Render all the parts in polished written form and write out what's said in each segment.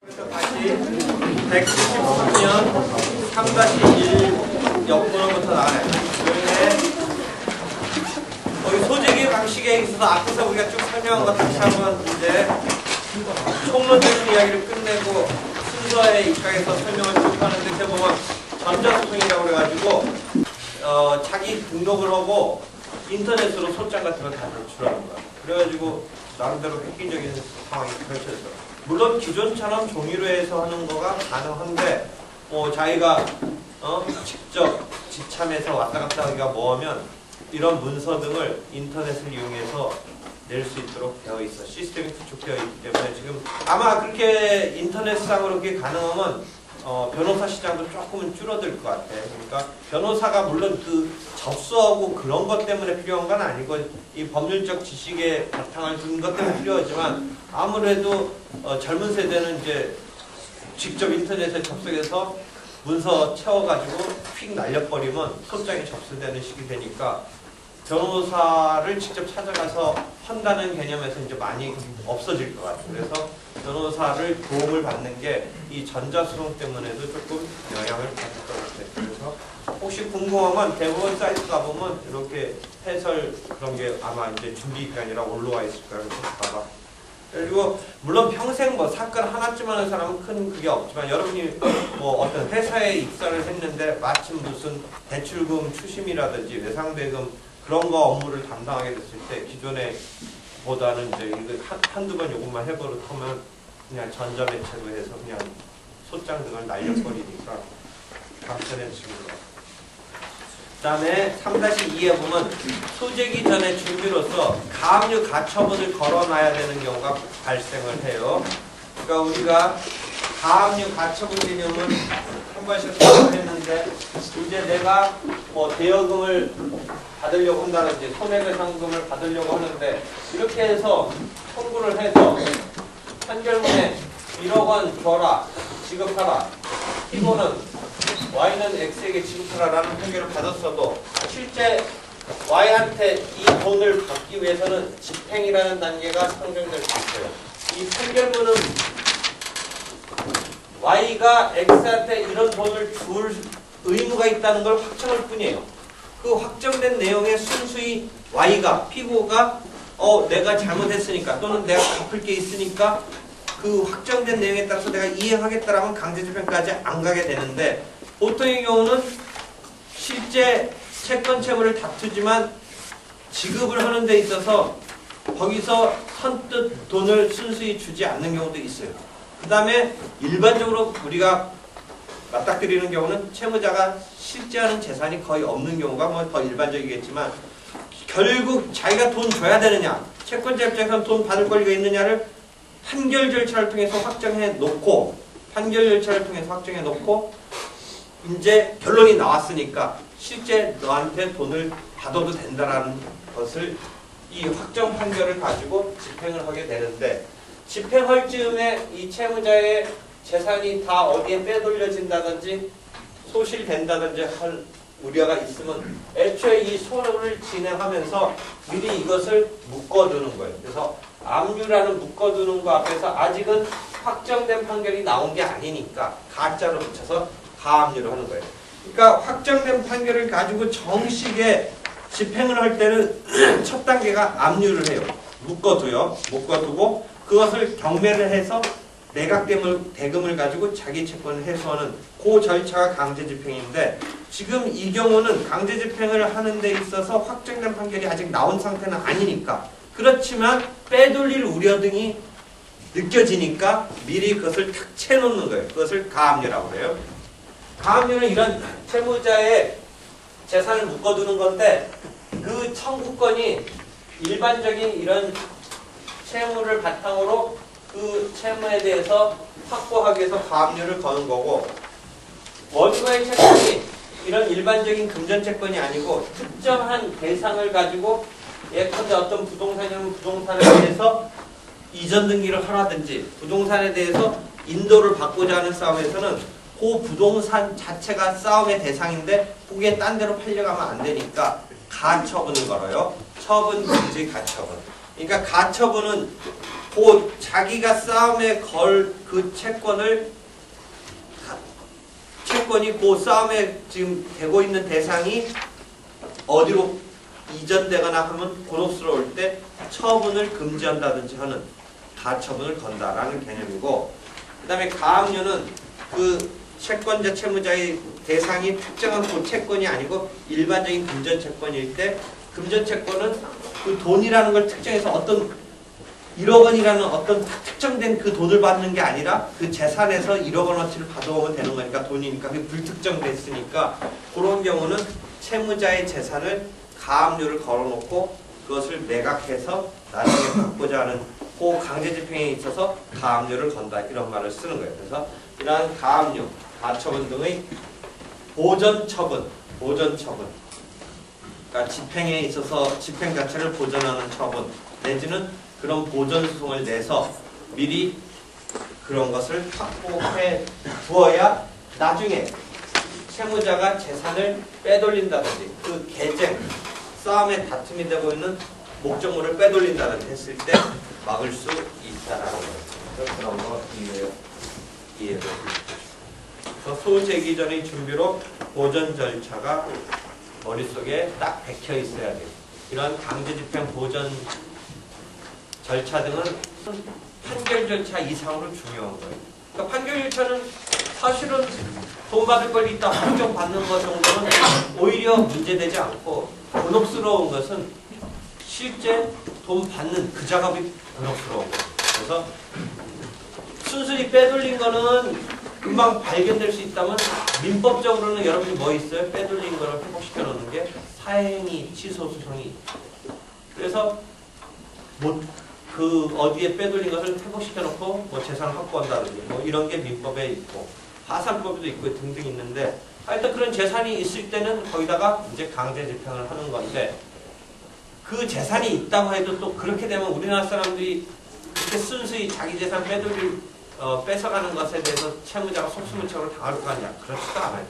다시 173년 3-1 역번호부터 나와요. 거기 소재기 방식에 있어서 앞에서 우리가 쭉 설명한 거 다시 한번 이제 총론적인 이야기를 끝내고 순서에 입각해서 설명을 쭉 하는데 이렇게 보면 전자소통이라고 그래가지고 자기 등록을 하고 인터넷으로 소장 같은 걸 다 제출하는 거야. 그래가지고 나름대로 획기적인 상황이 펼쳐져요. 물론 기존처럼 종이로 해서 하는 거가 가능한데 자기가 직접 지참해서 왔다 갔다 하기가 뭐하면 이런 문서 등을 인터넷을 이용해서 낼 수 있도록 되어 있어. 시스템이 구축되어 있기 때문에 지금 아마 그렇게 인터넷상으로 그게 가능하면 변호사 시장도 조금은 줄어들 것 같아. 그러니까 변호사가 물론 그 접수하고 그런 것 때문에 필요한 건 아니고 이 법률적 지식에 바탕을 둔 것 때문에 필요하지만 아무래도 젊은 세대는 이제 직접 인터넷에 접속해서 문서 채워가지고 휙 날려버리면 소장이 접수되는 식이 되니까 변호사를 직접 찾아가서 한다는 개념에서 이제 많이 없어질 것 같아요. 그래서 변호사를 도움을 받는 게 이 전자수동 때문에도 조금 영향을 받을 것 같아요. 그래서 혹시 궁금하면 대법원 사이트 가보면 이렇게 해설 그런 게 아마 이제 준비가 아니라 올라와 있을 거예요. 봐봐. 그리고 물론 평생 뭐 사건 하나쯤 하는 사람은 큰 그게 없지만 여러분이 뭐 어떤 회사에 입사를 했는데 마침 무슨 대출금 추심이라든지 외상대금 그런 거 업무를 담당하게 됐을 때 기존에 보다는 이제 이거 한두 번 요것만 해버릇하면 그냥 전자매체로 해서 그냥 소장 등을 날려버리니까 간편한 식으로. 그 다음에 3-2에 보면 소재기 전에 준비로서 가압류 가처분을 걸어놔야 되는 경우가 발생을 해요. 그러니까 우리가 가압류 가처분 개념은 한 번씩 했는데 이제 내가 뭐 대여금을 받으려고 한다든지 손해배상금을 받으려고 하는데 이렇게 해서 청구를 해서 판결문에 1억 원 줘라, 지급하라. 피고는 Y는 X에게 지급하라라는 판결을 받았어도 실제 Y한테 이 돈을 받기 위해서는 집행이라는 단계가 상정될 수 있어요. 이 판결문은 Y가 X한테 이런 돈을 줄 의무가 있다는 걸 확정할 뿐이에요. 그 확정된 내용에 순수히 Y가, 피고가 내가 잘못했으니까 또는 내가 갚을 게 있으니까 그 확정된 내용에 따라서 내가 이행하겠다라면 강제집행까지 안 가게 되는데 보통의 경우는 실제 채권 채무를 다투지만 지급을 하는 데 있어서 거기서 선뜻 돈을 순수히 주지 않는 경우도 있어요. 그 다음에 일반적으로 우리가 맞닥뜨리는 경우는 채무자가 실제 하는 재산이 거의 없는 경우가 뭐 더 일반적이겠지만 결국 자기가 돈 줘야 되느냐 채권자 입장에서는 돈 받을 권리가 있느냐를 판결 절차를 통해서 확정해 놓고 이제 결론이 나왔으니까 실제 너한테 돈을 받아도 된다라는 것을 이 확정 판결을 가지고 집행을 하게 되는데 집행할 즈음에 이 채무자의 재산이 다 어디에 빼돌려진다든지 소실된다든지 할 우려가 있으면 애초에 이 소를 진행하면서 미리 이것을 묶어두는 거예요. 그래서 압류라는 묶어두는 거 앞에서 아직은 확정된 판결이 나온 게 아니니까 가짜로 붙여서 가압류를 하는 거예요. 그러니까 확정된 판결을 가지고 정식에 집행을 할 때는 첫 단계가 압류를 해요. 묶어두고 그것을 경매를 해서 대금을 가지고 자기 채권을 해소하는 그 절차가 강제집행인데 지금 이 경우는 강제집행을 하는 데 있어서 확정된 판결이 아직 나온 상태는 아니니까 그렇지만 빼돌릴 우려 등이 느껴지니까 미리 그것을 탁 채놓는 거예요. 그것을 가압류라고 해요. 가압류는 이런 채무자의 재산을 묶어두는 건데 그 청구권이 일반적인 이런 채무를 바탕으로 그 채무에 대해서 확보하기 위해서 가압류를 거는 거고 원고의 채권이 이런 일반적인 금전채권이 아니고 특정한 대상을 가지고 예컨대 어떤 부동산이면 부동산에 대해서 이전 등기를 하라든지 부동산에 대해서 인도를 받고자 하는 싸움에서는 그 부동산 자체가 싸움의 대상인데 그게 딴 데로 팔려가면 안 되니까 가처분을 걸어요. 처분 금지 가처분. 그러니까 가처분은 자기가 싸움에 걸 그 채권이 그 싸움에 지금 되고 있는 대상이 어디로 이전되거나 하면 곤혹스러울 때 처분을 금지한다든지 하는 가처분을 건다라는 개념이고, 그 다음에 가압류는 그 채권자 채무자의 대상이 특정한 그 채권이 아니고 일반적인 금전채권일 때, 금전채권은 그 돈이라는 걸 특정해서 어떤 1억 원이라는 어떤 특정된 그 돈을 받는 게 아니라 그 재산에서 1억 원어치를 받아오면 되는 거니까 돈이니까 그게 불특정됐으니까 그런 경우는 채무자의 재산을 가압류를 걸어놓고 그것을 매각해서 나중에 받고자 하는 그 강제집행에 있어서 가압류를 건다 이런 말을 쓰는 거예요. 그래서 이러한 가압류, 가처분 등의 보전처분, 그러니까 집행에 있어서 집행 자체를 보전하는 처분 내지는 그런 보전소송을 내서 미리 그런 것을 확보해 두어야 나중에 채무자가 재산을 빼돌린다든지 그 계쟁, 싸움의 다툼이 되고 있는 목적물을 빼돌린다든지 했을 때 막을 수 있다라는 거예요. 그런 거 이해를. 그래서 소제기 전의 준비로 보전 절차가 머릿속에 딱 박혀 있어야 돼요. 이런 강제집행 보전 절차 등은 판결 절차 이상으로 중요한 거예요. 그러니까 판결 절차는 사실은 돈 받을 걸 있다 확정받는 것 정도는 오히려 문제되지 않고, 곤혹스러운 것은 실제 돈 받는 그 작업이 곤혹스러운 거예요. 그래서 순순히 빼돌린 거는 금방 발견될 수 있다면 민법적으로는 여러분이 뭐 있어요? 빼돌린 거를 회복시켜 놓는 게 사행위, 취소 소송이. 그래서 그 어디에 빼돌린 것을 회복시켜 놓고 뭐 재산을 확보한다든지 뭐 이런 게 민법에 있고 파산법에도 있고 등등 있는데, 하여튼 그런 재산이 있을 때는 거기다가 이제 강제 집행을 하는 건데, 그 재산이 있다고 해도 또 그렇게 되면 우리나라 사람들이 그렇게 순수히 자기 재산 뺏어가는 것에 대해서 채무자가 속수무책으로 당할 거 아니야. 그렇지도 않아요.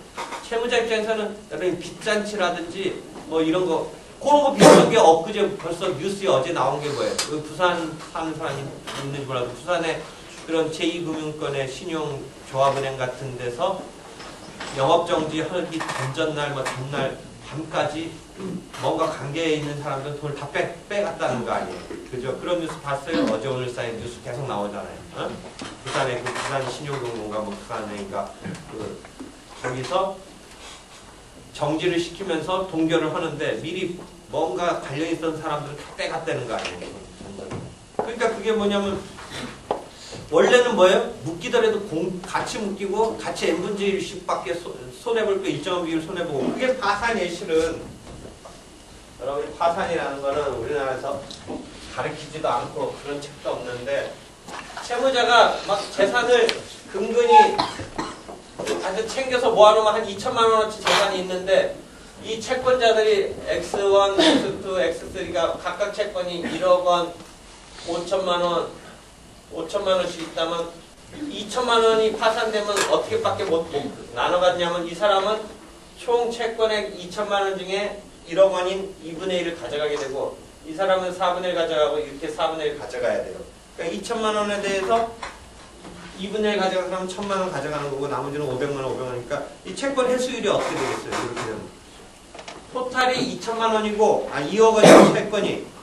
채무자 입장에서는 여러분 빚잔치라든지 뭐 이런 거, 그런 거 비슷한 게 엊그제 벌써 뉴스에 어제 나온 게 뭐예요? 부산 사는 사람이 있는지 몰라도 부산에 그런 제2금융권의 신용조합은행 같은 데서 영업정지 하기 전날 뭐 전날 밤까지 뭔가 관계에 있는 사람들은 돈을 다 빼갔다는 거 아니에요? 그죠? 그런 뉴스 봤어요? 어제 오늘 사이 뉴스 계속 나오잖아요. 어? 부산에 그 부산 신용금융인가 뭐 부산은행인가 거기서 정지를 시키면서 동결을 하는데 미리 뭔가 관련있던 사람들은 다 빼갔다는 거 아니에요? 그러니까 그게 뭐냐면 원래는 뭐예요? 묶이더라도 같이 묶이고 같이 n분의 1씩밖에 손해볼 거 일정한 비율 손해보고, 그게 파산이에요. 실은 여러분 파산이라는 거는 우리나라에서 가르치지도 않고 그런 책도 없는데, 채무자가 막 재산을 근근히 아주 챙겨서 모아놓으면 한 2천만 원어치 재산이 있는데, 이 채권자들이 X1, X2, X3가 각각 채권이 1억 원, 5천만 원씩 있다면 2천만 원이 파산되면 어떻게밖에 못 나눠갔냐면, 이 사람은 총 채권액 2천만 원 중에 1억 원인 2분의 1을 가져가게 되고, 이 사람은 4분의 1 가져가고 이렇게 4분의 1 가져가야 돼요. 그러니까 2천만 원에 대해서 2분의 1 가져가는 사람은 1,000만 원 가져가는 거고 나머지는 500만 원, 500원이니까 이 채권 회수율이 어떻게 되겠어요? 이렇게 되면 토탈이 2천만 원이고 2억 원의 채권이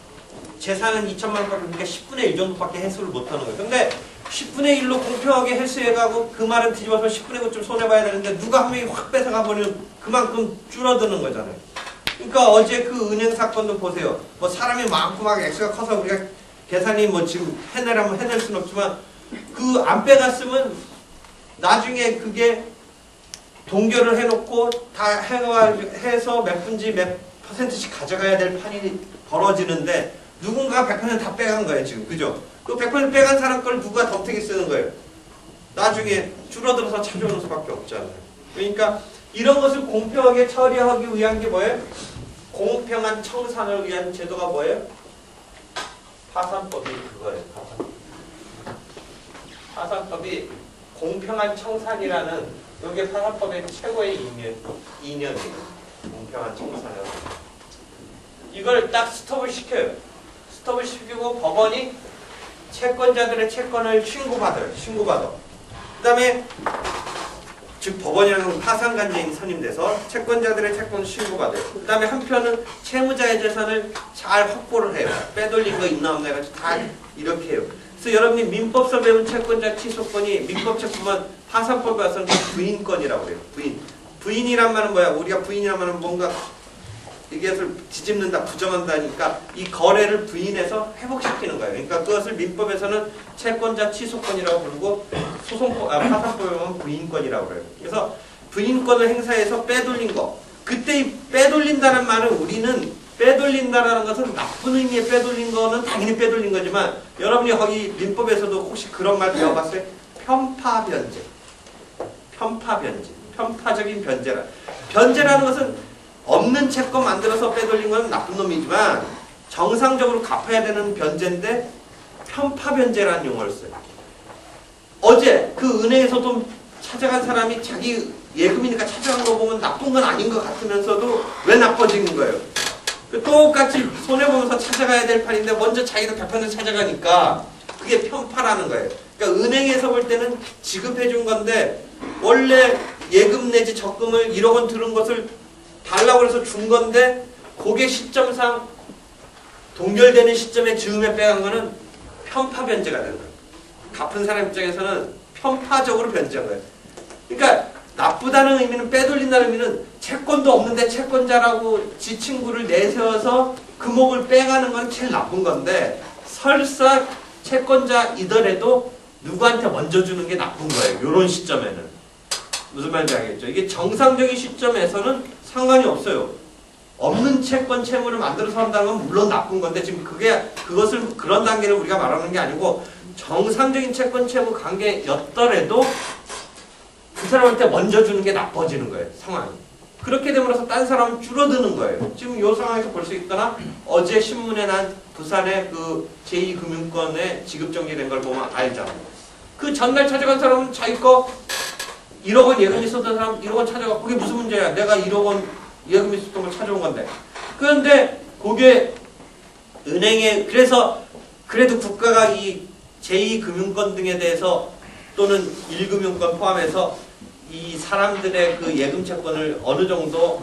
재산은 2천만 원밖에, 그러니까 10분의 1 정도밖에 회수를 못하는 거예요. 근데 10분의 1로 공평하게 회수해가고 그 말은 뒤집어서 10분의 9 좀 손해봐야 되는데 누가 한 명이 확 뺏어가 버리면 그만큼 줄어드는 거잖아요. 그러니까 어제 그 은행 사건도 보세요. 뭐 사람이 많고 막 액수가 커서 우리가 계산이 뭐 지금 해내라면 해낼 수는 없지만, 그 안 빼갔으면 나중에 그게 동결을 해놓고 다 해서 몇 분지 몇 %씩 가져가야 될 판이 벌어지는데 누군가 100% 다 빼간 거예요 지금. 그죠? 그 100% 빼간 사람 걸 누가 덤태기 쓰는 거예요. 나중에 줄어들어서 찾아오는 수밖에 없잖아요. 그러니까 이런 것을 공평하게 처리하기 위한 게 뭐예요? 공평한 청산을 위한 제도가 뭐예요? 파산법이 그거예요. 파산법이 공평한 청산이라는, 이게 파산법의 최고의 이념이에요. 공평한 청산을. 이걸 딱 스톱을 시켜요. 스톱을 시키고 법원이 채권자들의 채권을 신고받아요. 그 다음에 즉 법원이라는 건 파산관계인이 선임돼서 채권자들의 채권을 신고받아요. 그 다음에 한편은 채무자의 재산을 잘 확보를 해요. 빼돌린 거 있나 없나 해가지고 다 이렇게 해요. 그래서 여러분이 민법서 배운 채권자 취소권이 민법책보면 파산법에 와서는 부인권이라고 그래요. 부인이란 말은 뭐야? 우리가 부인이란 말은 뭔가 이것을 뒤집는다, 부정한다니까 이 거래를 부인해서 회복시키는 거예요. 그러니까 그것을 민법에서는 채권자 취소권이라고 부르고 파산법에 보면 부인권이라고 그래요. 그래서 부인권을 행사해서 빼돌린 거. 그때 이 빼돌린다는 말은 우리는 빼돌린다라는 것은 나쁜 의미의 빼돌린 거는 당연히 빼돌린 거지만 여러분이 거기 민법에서도 혹시 그런 말 배워봤어요? 편파변제. 편파적인 변제라. 변제라는 것은 없는 채권 만들어서 빼돌린 건 나쁜 놈이지만 정상적으로 갚아야 되는 변제인데 편파변제라는 용어를 써요. 어제 그 은행에서 돈 찾아간 사람이 자기 예금이니까 찾아간 거 보면 나쁜 건 아닌 것 같으면서도 왜 나빠지는 거예요? 똑같이 손해보면서 찾아가야 될 판인데 먼저 자기가 100% 찾아가니까 그게 편파라는 거예요. 그러니까 은행에서 볼 때는 지급해 준 건데 원래 예금 내지 적금을 1억 원 들은 것을 달라고 해서 준 건데 그게 시점상 동결되는 시점에 즈음에 빼간 거는 편파 변제가 되는 거예요. 갚은 사람 입장에서는 편파적으로 변제한 거예요. 그러니까 나쁘다는 의미는 빼돌린다는 의미는 채권도 없는데 채권자라고 지 친구를 내세워서 금옥을 빼가는 건 제일 나쁜 건데 설사 채권자이더라도 누구한테 먼저 주는 게 나쁜 거예요. 이런 시점에는. 무슨 말인지 알겠죠? 이게 정상적인 시점에서는 상관이 없어요. 없는 채권 채무를 만들어서 한다는 건 물론 나쁜 건데 지금 그것을 그런 단계를 우리가 말하는 게 아니고 정상적인 채권 채무 관계였더라도 그 사람한테 먼저 주는 게 나빠지는 거예요. 상황이. 그렇게 됨으로써 딴 사람은 줄어드는 거예요. 지금 이 상황에서 볼 수 있거나 어제 신문에 난 부산의 그 제2금융권에 지급정지된 걸 보면 알잖아요. 그 전날 찾아간 사람은 자기 거 1억 원 예금 있었던 사람 1억 원 찾아가. 그게 무슨 문제야? 내가 1억 원 예금 있었던 걸 찾아온 건데. 그런데 그게 은행에 그래서 그래도 국가가 이 제2금융권 등에 대해서 또는 1금융권 포함해서 이 사람들의 그 예금 채권을 어느 정도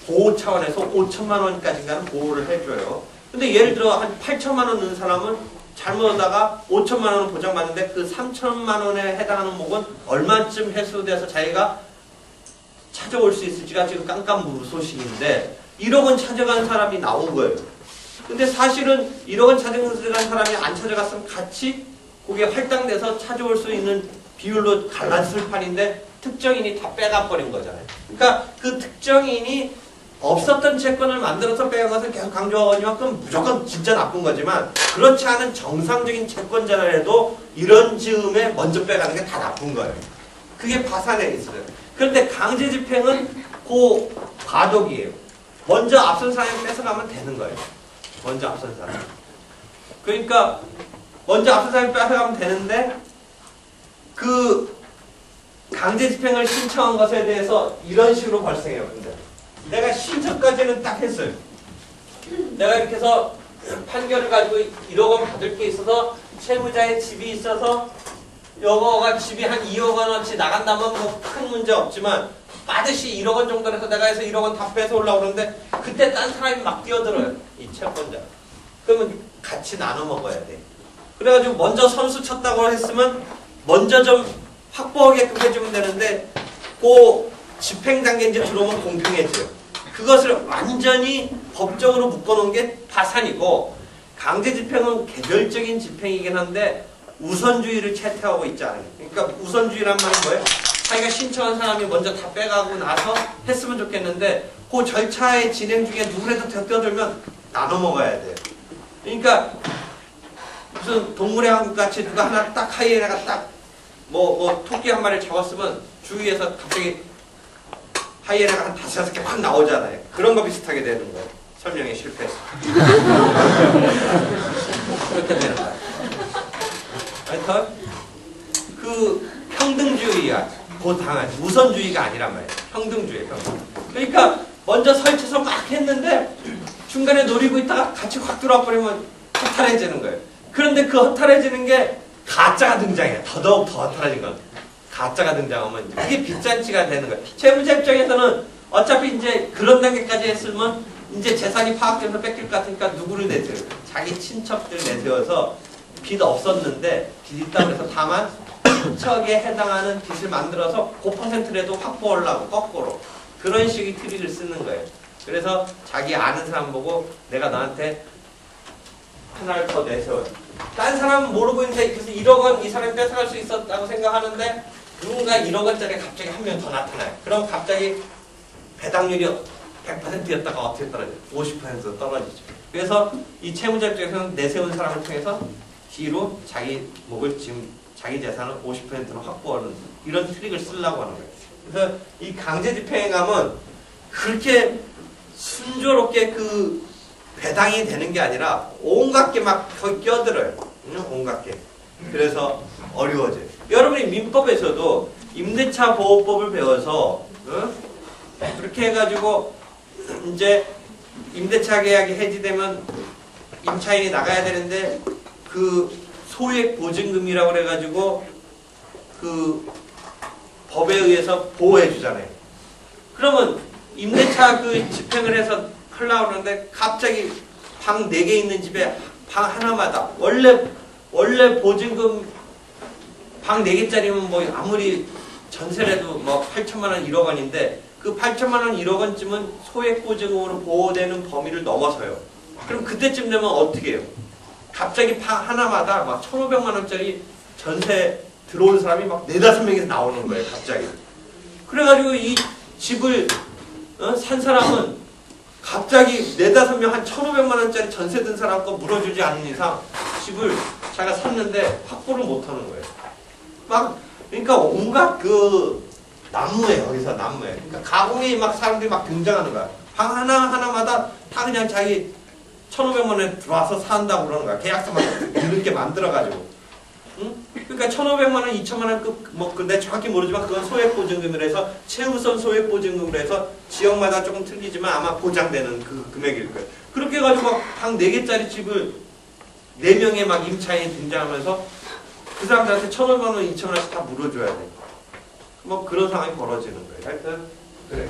보호 차원에서 5천만 원까지인가는 보호를 해줘요. 근데 예를 들어 한 8천만 원 넣은 사람은 잘못하다가 5천만 원을 보장받는데 그 3천만 원에 해당하는 목은 얼마쯤 회수돼서 자기가 찾아올 수 있을지가 지금 깜깜무소식인데 1억 원 찾아간 사람이 나온 거예요. 근데 사실은 1억 원 찾아간 사람이 안 찾아갔으면 같이 그게 할당돼서 찾아올 수 있는 비율로 갈랐을 판인데 특정인이 다 빼가버린 거잖아요. 그러니까 그 특정인이 없었던 채권을 만들어서 빼간 것을 계속 강조하거니와 그건 무조건 진짜 나쁜 거지만 그렇지 않은 정상적인 채권자라도 이런 즈음에 먼저 빼가는 게 다 나쁜 거예요. 그게 파산에 있어요. 그런데 강제집행은 그 과도기예요. 먼저 앞선 사람이 뺏어가면 되는 거예요. 먼저 앞선 사람. 그러니까 먼저 앞선 사람이 뺏어가면 되는데 그 강제집행을 신청한 것에 대해서 이런 식으로 발생해요. 근데 내가 신청까지는 딱 했어요. 내가 이렇게 해서 판결을 가지고 1억 원 받을 게 있어서 채무자의 집이 있어서 요거가 집이 한 2억 원어치 나간다면 뭐 큰 문제 없지만 빠듯이 1억 원 정도 해서 내가 해서 1억 원 다 뺏어 올라오고 그러는데 그때 딴 사람이 막 뛰어들어요. 이 채권자. 그러면 같이 나눠 먹어야 돼. 그래가지고 먼저 선수 쳤다고 했으면 먼저 좀 확보하게끔 해주면 되는데 그 집행 단계 이제 들어오면 공평해져요. 그것을 완전히 법적으로 묶어놓은 게 파산이고 강제 집행은 개별적인 집행이긴 한데 우선주의를 채택하고 있지 않아요. 그러니까 우선주의란 말은 뭐예요? 자기가 신청한 사람이 먼저 다 빼가고 나서 했으면 좋겠는데 그 절차의 진행 중에 누구라도 뛰어들면 나눠 먹어야 돼요. 그러니까 무슨 동물의 왕국 같이 누가 하나 딱 하이에나가 딱 뭐 토끼 한 마리를 잡았으면 주위에서 갑자기 하이에나가 한 5-6개 확 나오잖아요. 그런 거 비슷하게 되는 거예요. 설명에 실패해서. 그렇게 되는 거예요. 하여튼 그 평등주의야. 그 당하지. 우선주의가 아니란 말이에요. 평등주의, 평등. 그러니까 먼저 설치해서 막 했는데 중간에 노리고 있다가 같이 확 들어와 버리면 허탈해지는 거예요. 그런데 그 허탈해지는 게 가짜가 등장해. 더더욱 더 허탈해진 건. 가짜가 등장하면 이게 빚잔치가 되는 거예요. 채무자 입장에서는 어차피 이제 그런 단계까지 했으면 이제 재산이 파악돼서 뺏길 것 같으니까 누구를 내세워요? 자기 친척들 내세워서 빚 없었는데 빚 있다고 해서 다만 친척에 해당하는 빚을 만들어서 그 퍼센트라도 확보하려고 거꾸로 그런 식의 트릭을 쓰는 거예요. 그래서 자기 아는 사람 보고 내가 너한테 하나를 더 내세워요. 딴 사람은 모르고 있는데 그래서 1억 원 이 사람이 뺏어갈 수 있었다고 생각하는데 누군가 1억 원짜리 갑자기 한 명 더 나타나요. 그럼 갑자기 배당률이 100%였다가 어떻게 떨어져요? 50% 떨어지죠. 그래서 이 채무자 입장에서는 내세운 사람을 통해서 뒤로 자기 목을 지금 자기 재산을 50%로 확보하는 이런 트릭을 쓰려고 하는 거예요. 그래서 이 강제 집행행함은 그렇게 순조롭게 그 배당이 되는 게 아니라 온갖 게 막 거기 껴들어요. 온갖 게. 그래서 어려워져요. 여러분이 민법에서도 임대차 보호법을 배워서 그렇게 해가지고 이제 임대차 계약이 해지되면 임차인이 나가야 되는데 그 소액 보증금이라고 그래가지고 그 법에 의해서 보호해 주잖아요. 그러면 임대차 그 집행을 해서 하려고 그러는데 갑자기 방 4개 있는 집에 방 하나마다 원래 보증금 방 4개짜리면 뭐 아무리 전세라도 뭐 8천만 원 1억 원인데 그 8천만 원 1억 원쯤은 소액 보증금으로 보호되는 범위를 넘어서요. 그럼 그때쯤 되면 어떻게 해요? 갑자기 방 하나마다 막 1,500만 원짜리 전세 들어온 사람이 막 4-5명에서 나오는 거예요. 갑자기. 그래가지고 이 집을 산 사람은 갑자기 4-5명 한 1,500만 원짜리 전세 든 사람 거 물어주지 않는 이상 집을 자기가 샀는데 확보를 못하는 거예요. 막 그러니까 온갖 그 난무예요. 여기서 난무예요. 그러니까 가공이 막 사람들이 막 등장하는 거야. 방 하나하나마다 다 그냥 자기 1,500만 원에 들어와서 산다고 그러는 거야. 계약서만 이렇게 만들어가지고. 응? 그러니까 1,500만 원, 2천만 원, 뭐 근데 정확히 모르지만 그건 소액보증금이라 해서 최우선 소액보증금으로 해서 지역마다 조금 틀리지만 아마 보장되는 그 금액일 거예요. 그렇게 해가지고 방 4개짜리 집을 4명의 막 임차인이 등장하면서 그 사람들한테 1,500만 원, 2천만 원씩 다 물어줘야 돼. 뭐 그런 상황이 벌어지는 거예요. 하여튼 그래요.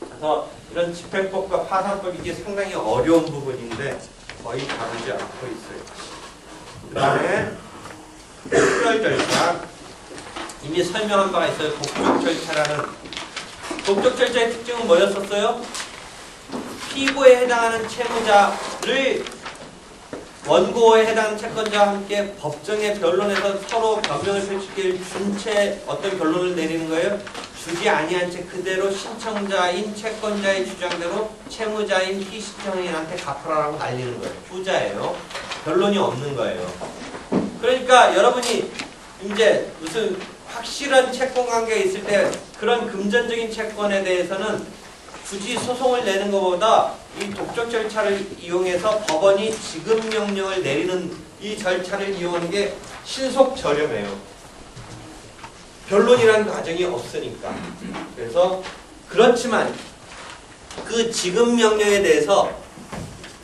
그래서 이런 집행법과 파산법 이게 상당히 어려운 부분인데 거의 다루지 않고 있어요. 그 다음에 특별 절차 이미 설명한 바가 있어요. 독촉 절차라는 독촉 절차의 특징은 뭐였었어요? 피고에 해당하는 채무자를 원고에 해당하는 채권자와 함께 법정의 변론에서 서로 변명을 펼치길 준 채 어떤 결론을 내리는 거예요? 주지 아니한 채 그대로 신청자인 채권자의 주장대로 채무자인 피신청인한테 갚으라고 날리는 거예요. 후자예요. 변론이 없는 거예요. 그러니까 여러분이 이제 무슨 확실한 채권 관계가 있을 때 그런 금전적인 채권에 대해서는 굳이 소송을 내는 것보다 이 독촉 절차를 이용해서 법원이 지급 명령을 내리는 이 절차를 이용하는 게 신속 저렴해요. 변론이라는 과정이 없으니까. 그래서 그렇지만 그 지급 명령에 대해서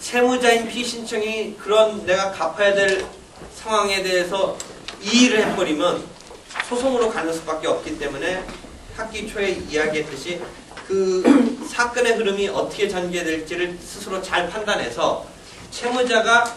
채무자인 피신청이 그런 내가 갚아야 될 상황에 대해서 이의를 해버리면 소송으로 가는 수밖에 없기 때문에 학기 초에 이야기했듯이 그 사건의 흐름이 어떻게 전개될지를 스스로 잘 판단해서 채무자가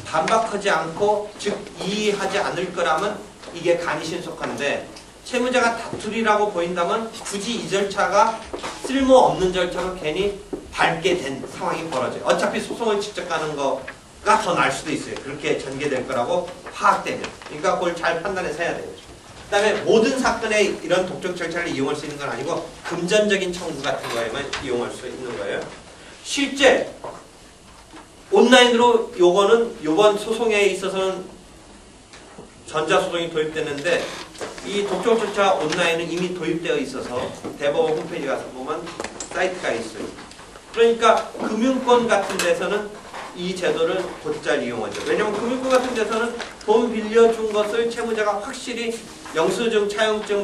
반박하지 않고 즉 이의하지 않을 거라면 이게 간이 신속한데 채무자가 다투리라고 보인다면 굳이 이 절차가 쓸모없는 절차로 괜히 밟게 된 상황이 벌어져요. 어차피 소송을 직접 가는 거가 더 나을 수도 있어요. 그렇게 전개될 거라고 파악되면. 그러니까 그걸 잘 판단해서 해야 되죠. 그 다음에 모든 사건에 이런 독촉 절차를 이용할 수 있는 건 아니고 금전적인 청구 같은 거에만 이용할 수 있는 거예요. 실제 온라인으로 요거는 요번 소송에 있어서는 전자소송이 도입됐는데 이 독촉 절차 온라인은 이미 도입되어 있어서 대법원 홈페이지 가서 보면 사이트가 있어요. 그러니까 금융권 같은 데서는 이 제도를 곧잘 이용하죠. 왜냐하면 금융권 같은 데서는 돈 빌려준 것을 채무자가 확실히 영수증, 차용증,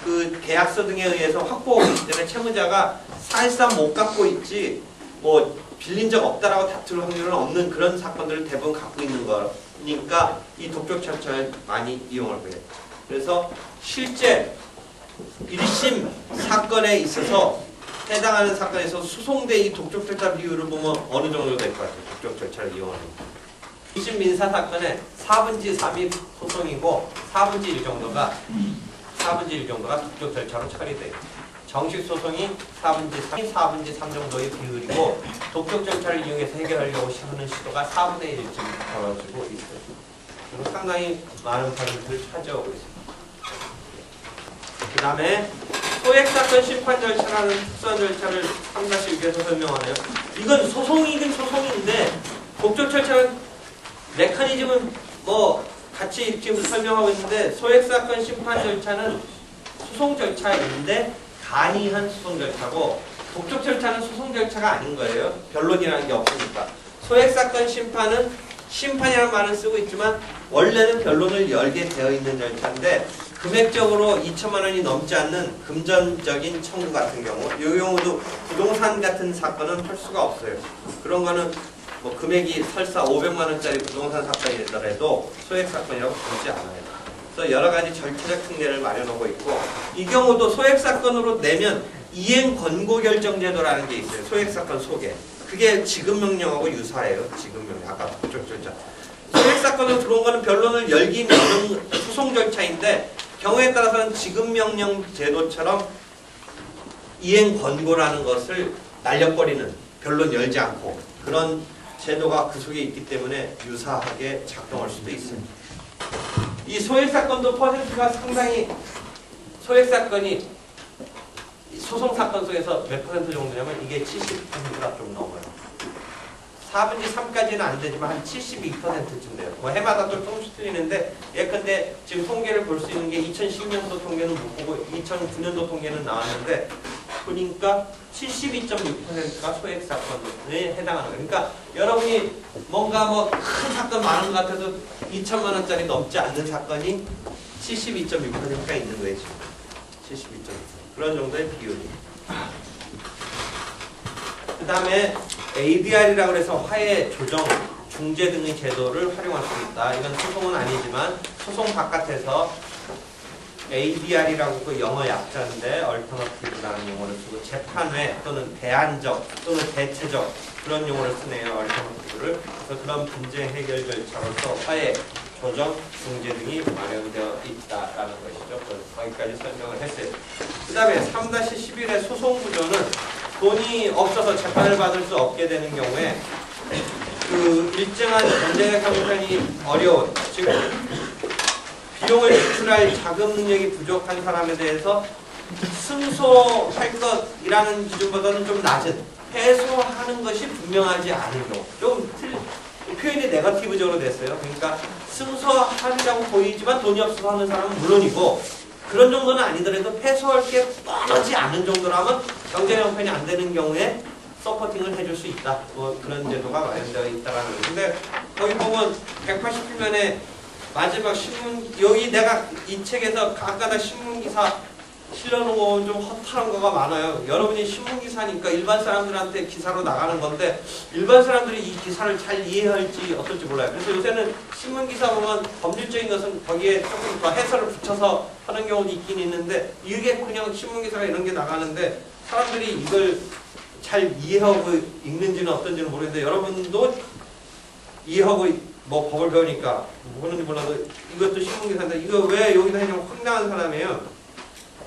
그 계약서 등에 의해서 확보하고 있기 때문에 채무자가 사실상 못 갚고 있지 뭐 빌린 적 없다라고 다툴 확률은 없는 그런 사건들을 대부분 갖고 있는 거니까 이 독촉 절차를 많이 이용할 거예요. 그래서 실제 1심 사건에 있어서 해당하는 사건에서 수송대 이 독촉 절차 비율을 보면 어느 정도 될 것 같아요. 독촉 절차를 이용하는 거. 1심 민사 사건의 4분지 3이 소송이고 4분지 1 정도가 독촉 절차로 처리돼요. 정식 소송이 4분지 3, 4분지 3 정도의 비율이고 독촉 절차를 이용해서 해결하려고 하는 시도가 4분의 1쯤 벌어지고 있어요. 그리고 상당히 많은 파일들을 차지하고 있습니다. 그 다음에 소액사건 심판 절차라는 특수한 절차를 3-6에서 설명하네요. 이건 소송이긴 소송인데 독촉 절차는 메커니즘은 뭐 같이 지금 설명하고 있는데 소액사건 심판 절차는 소송 절차인데 간이한 소송 절차고 독촉 절차는 소송 절차가 아닌 거예요. 변론이라는 게 없으니까. 소액사건 심판은 심판이라는 말을 쓰고 있지만 원래는 변론을 열게 되어 있는 절차인데 금액적으로 2천만 원이 넘지 않는 금전적인 청구 같은 경우 이 경우도 부동산 같은 사건은 할 수가 없어요. 그런 거는 뭐 금액이 설사 500만 원짜리 부동산 사건이 되더라도 소액사건이라고 부르지 않아요. 그래서 여러 가지 절차적 특례를 마련하고 있고 이 경우도 소액사건으로 내면 이행 권고 결정 제도라는 게 있어요. 소액사건 속에. 그게 지급명령하고 유사해요. 지급명령. 아까 독촉 절차. 소액사건으로 들어온 거는 변론을 열기 여는 소송 절차인데 경우에 따라서는 지급명령 제도처럼 이행 권고라는 것을 날려버리는 변론 열지 않고 그런 제도가 그 속에 있기 때문에 유사하게 작동할 수도 있습니다. 이 소액사건도 퍼센트가 상당히 소액사건이 소송사건 속에서 몇 퍼센트 정도냐면 이게 70%가 좀 넘어요. 4분의 3까지는 안 되지만 한 72%쯤 돼요. 뭐 해마다 또 조금씩 틀리는데 예컨대 지금 통계를 볼 수 있는 게 2010년도 통계는 못 보고 2009년도 통계는 나왔는데 보니까 72.6%가 소액사건에 해당하는 거예요. 그러니까 여러분이 뭔가 뭐 큰 사건 많은 것 같아도 2천만 원짜리 넘지 않는 사건이 72.6%가 있는 거예요. 72.6%. 그런 정도의 비율이. 그 다음에 ADR이라고 해서 화해, 조정, 중재 등의 제도를 활용할 수 있다. 이건 소송은 아니지만 소송 바깥에서 ADR이라고 그 영어 약자인데 얼터너티브라는 용어를 쓰고 재판회 또는 대안적 또는 대체적 그런 용어를 쓰네요. 얼터너티브를. 그래서 그런 분쟁 해결 절차로서 화해, 조정, 중재 등이 마련되어 있다라는 것이죠. 거기까지 설명을 했어요. 그 다음에 3-11의 소송 구조는 돈이 없어서 재판을 받을 수 없게 되는 경우에 그 일정한 전쟁의 형편이 어려운 즉 비용을 지출할 자금 능력이 부족한 사람에 대해서 승소할 것이라는 기준보다는 좀 낮은 패소하는 것이 분명하지 않은 경우 좀 표현이 네거티브적으로 됐어요. 그러니까 승소하려고 보이지만 돈이 없어서 하는 사람은 물론이고 그런 정도는 아니더라도 패소할 게 뻔하지 않은 정도라면 경제 형편이 안 되는 경우에 서포팅을 해줄 수 있다. 뭐 그런 제도가 마련되어 있다라는 거예요. 근데 거기 보면 187면에 마지막 신문 여기 내가 이 책에서 아까다 신문기사 실려놓은 거 좀 허탈한 거가 많아요. 여러분이 신문기사니까 일반 사람들한테 기사로 나가는 건데 일반 사람들이 이 기사를 잘 이해할지 어떨지 몰라요. 그래서 요새는 신문기사 보면 법률적인 것은 거기에 조금 더 해설을 붙여서 하는 경우도 있긴 있는데 이게 그냥 신문기사가 이런 게 나가는데 사람들이 이걸 잘 이해하고 읽는지는 어떤지는 모르겠는데 여러분도 이해하고 뭐 법을 배우니까 모르는지 몰라도 이것도 신문기사인데 이거 왜 여기다 해냐고 황당한 사람이에요.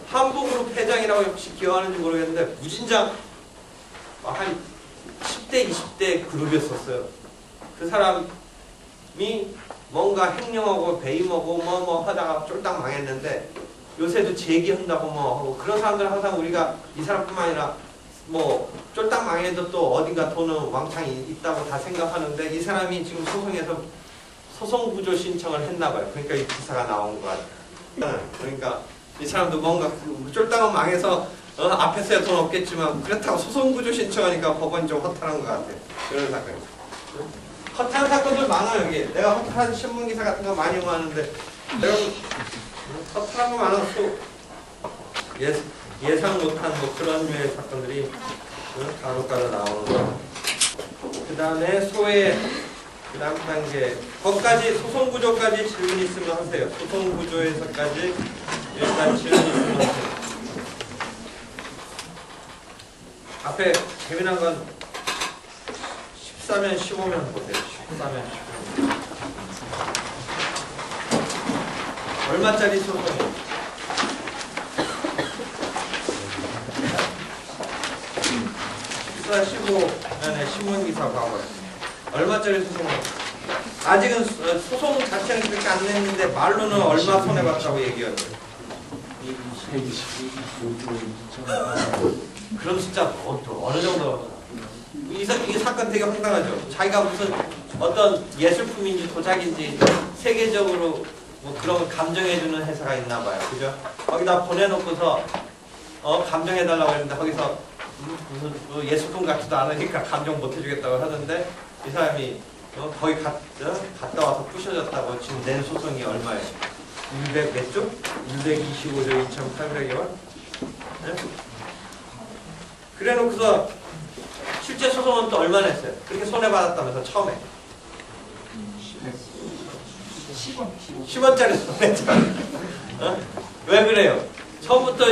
한국그룹 회장이라고 혹시 기억하는지 모르겠는데 무진장 한 10대 20대 그룹이었었어요. 그 사람이 뭔가 횡령하고 배임하고 뭐 하다가 쫄딱 망했는데 요새도 재기한다고 뭐 하고 그런 사람들 항상 우리가 이 사람뿐만 아니라 뭐 쫄딱 망해도 또 어딘가 돈은 왕창 있다고 다 생각하는데 이 사람이 지금 소송에서 소송구조 신청을 했나봐요. 그러니까 이 기사가 나온 거 같아요. 그러니까 이 사람도 뭔가 쫄딱은 망해서 앞에서야 돈 없겠지만 그렇다고 소송구조 신청하니까 법원이 좀 허탈한 것 같아요. 그런 사건이. 허탈한 사건들 많아요. 여기. 내가 허탈한 신문기사 같은 거 많이 모았는데 내가 허탈한 거 많아서 예상 못한 뭐 그런 류의 사건들이 간혹가다 나오는 거. 그 다음에 소의 그 다음 단계. 거기까지 소송구조까지 질문 있으면 하세요. 소송구조에서까지 일단 질문 있으면 하세요. 앞에 재미난 건 14면 15면 보세요. 14면 15면. 얼마짜리 소송이에요? 15년에 신문기사 봐봐요. 얼마짜리 소송이에요? 아직은 소송 자체는 그렇게 안 냈는데 말로는 얼마 손해봤다고 얘기하는데. 그런 숫자 어느 정도? 이 사건 되게 황당하죠. 자기가 무슨 어떤 예술품인지 도자기인지 세계적으로 뭐 그런 감정해주는 회사가 있나 봐요. 그죠? 거기다 보내놓고서 감정해달라고 했는데 거기서 무슨 뭐 예술품 같지도 않으니까 감정 못 해주겠다고 하는데 이 사람이 거기 갔다 와서 부셔졌다고 지금 낸 소송이 얼마예요? 100 몇 조? 125조 2,800여 원? 네? 그래 놓고서 실제 소송은 또 얼마 냈어요? 그렇게 손해받았다면서 처음에 10원짜리 손해잖아. 왜 그래요? 처음부터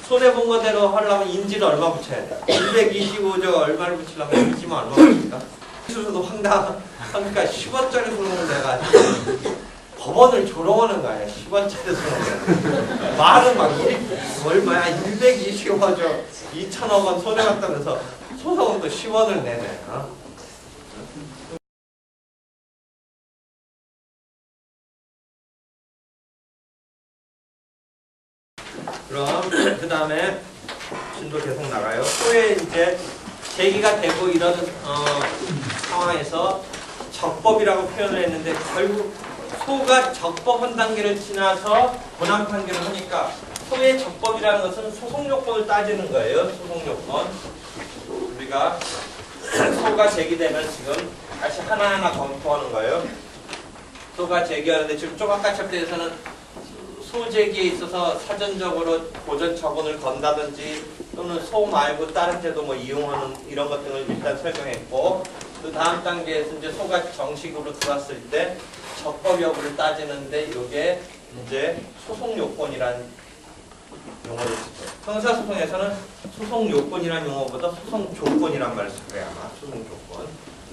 손해본 거대로 하려면 인지를 얼마 붙여야 돼? 225조 얼마를 붙이려면 인지만 얼마 붙일까? 수수도 황당하니까 10원짜리 소송을 내가 법원을 조롱하는 거야. 10원짜리 소송을. 말은 막 얼마야? 125조 2천억 원 손해봤다면서 소송은 또 10원을 내네. 그럼 그 다음에 진도 계속 나가요. 소에 이제 제기가 되고 이런 상황에서 적법이라고 표현을 했는데 결국 소가 적법한 단계를 지나서 본안 판결을 하니까 소의 적법이라는 것은 소송 요건을 따지는 거예요. 소송 요건. 우리가 소가 제기되면 지금 다시 하나하나 검토하는 거예요. 소가 제기하는데 지금 조각가 챕터에서는 소제기에 있어서 사전적으로 보전 처분을 건다든지 또는 소 말고 다른 제도 뭐 이용하는 이런 것들을 일단 설명했고 그 다음 단계에서 이제 소가 정식으로 들어왔을 때 적법 여부를 따지는데 이게 이제 소송 요건이라는 용어를 쓰죠. 형사소송에서는 소송 요건이라는 용어보다 소송 조건이란 말을 쓸 거예요. 아마 소송 조건.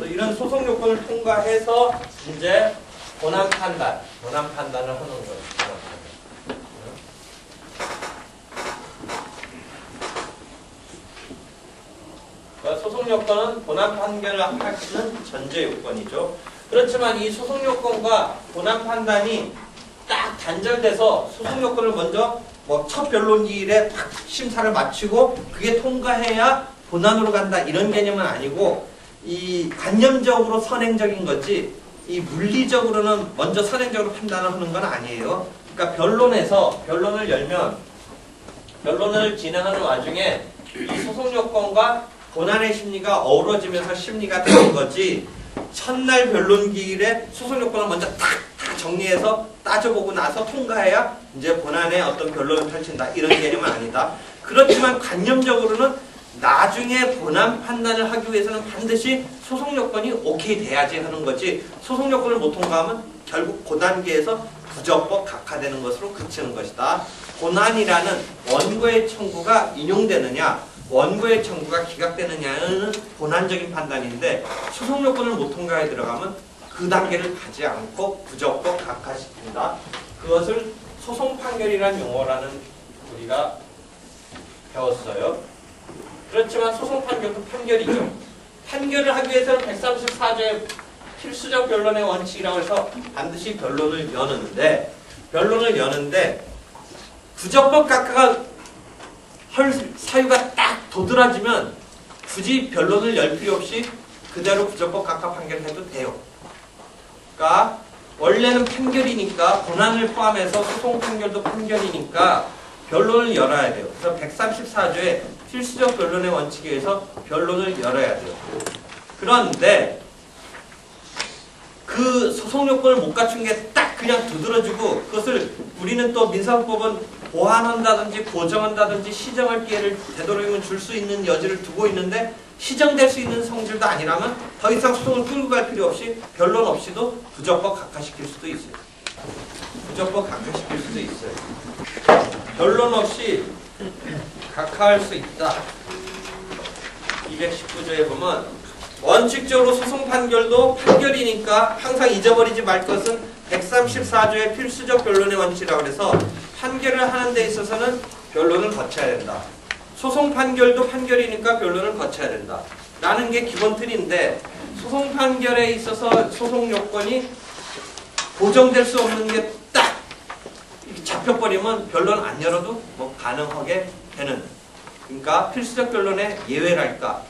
이런 소송 요건을 통과해서 이제 본안 판단을 하는 거예요. 소송 요건은 본안 판결을 하시는 전제 요건이죠. 그렇지만 이 소송 요건과 본안 판단이 딱 단절돼서 소송 요건을 먼저 뭐 첫 변론기일에 심사를 마치고 그게 통과해야 본안으로 간다 이런 개념은 아니고 이 관념적으로 선행적인 거지 이 물리적으로는 먼저 선행적으로 판단을 하는 건 아니에요. 그러니까 변론에서 변론을 열면 변론을 진행하는 와중에 이 소송 요건과 본안의 심리가 어우러지면서 심리가 되는 거지 첫날 변론기일에 소송 요건을 먼저 다 정리해서 따져보고 나서 통과해야 이제 본안에 어떤 변론을 펼친다 이런 개념은 아니다. 그렇지만 관념적으로는 나중에 본안 판단을 하기 위해서는 반드시 소송 요건이 오케이 돼야지 하는 거지 소송 요건을 못 통과하면 결국 그 단계에서 부적법 각하되는 것으로 그치는 것이다. 본안이라는 원고의 청구가 인용되느냐 원고의 청구가 기각되느냐는 본안적인 판단인데 소송 요건을 못 통과해 들어가면 그 단계를 가지 않고 부적법 각하시킨다. 그것을 소송 판결이라는 용어라는 우리가 배웠어요. 그렇지만 소송 판결도 판결이죠. 판결을 하기 위해서는 134조의 필수적 변론의 원칙이라고 해서 반드시 변론을 여는데 부적법 각하가 할 사유가 딱 도드라지면 굳이 변론을 열 필요 없이 그대로 부적법 각하 판결해도 돼요. 그러니까 원래는 판결이니까 본안을 포함해서 소송 판결도 판결이니까 변론을 열어야 돼요. 그래서 134조의 필수적 변론의 원칙에 의해서 변론을 열어야 돼요. 그런데 그 소송 요건을 못 갖춘 게 딱 그냥 두드러지고 그것을 우리는 또 민사법은 보완한다든지 고정한다든지 시정할 기회를 되도록이면 줄 수 있는 여지를 두고 있는데 시정될 수 있는 성질도 아니라면 더 이상 소송을 끌고 갈 필요 없이 변론 없이도 부적법 각하시킬 수도 있어요. 부적법 각하시킬 수도 있어요. 변론 없이 각하할 수 있다. 219조에 보면 원칙적으로 소송 판결도 판결이니까 항상 잊어버리지 말 것은 134조의 필수적 변론의 원칙이라고 해서 판결을 하는 데 있어서는 변론을 거쳐야 된다. 소송 판결도 판결이니까 변론을 거쳐야 된다. 라는 게 기본 틀인데 소송 판결에 있어서 소송 요건이 보정될 수 없는 게 딱 잡혀버리면 변론 안 열어도 뭐 가능하게 되는, 그러니까 필수적 변론의 예외랄까,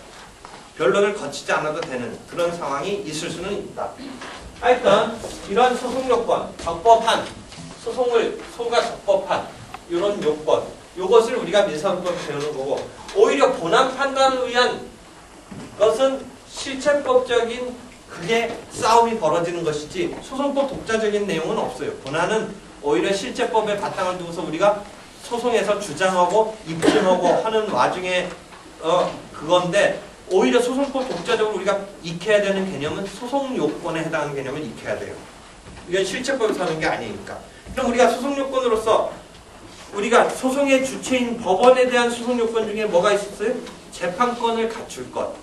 변론을 거치지 않아도 되는 그런 상황이 있을 수는 있다. 하여튼 이런 소송 요건, 적법한 소송을 소가 적법한 이런 요건, 요것을 우리가 민사소송에서 배우는 거고, 오히려 본안 판단을 위한 것은 실체법적인 그게 싸움이 벌어지는 것이지 소송법 독자적인 내용은 없어요. 본안은 오히려 실체법에 바탕을 두고서 우리가 소송에서 주장하고 입증하고 하는 와중에 그건데, 오히려 소송법 독자적으로 우리가 익혀야 되는 개념은 소송 요건에 해당하는 개념을 익혀야 돼요. 이건 실체법에서 하는 게 아니니까. 그럼 우리가 소송 요건으로서 우리가 소송의 주체인 법원에 대한 소송 요건 중에 뭐가 있었어요? 재판권을 갖출 것,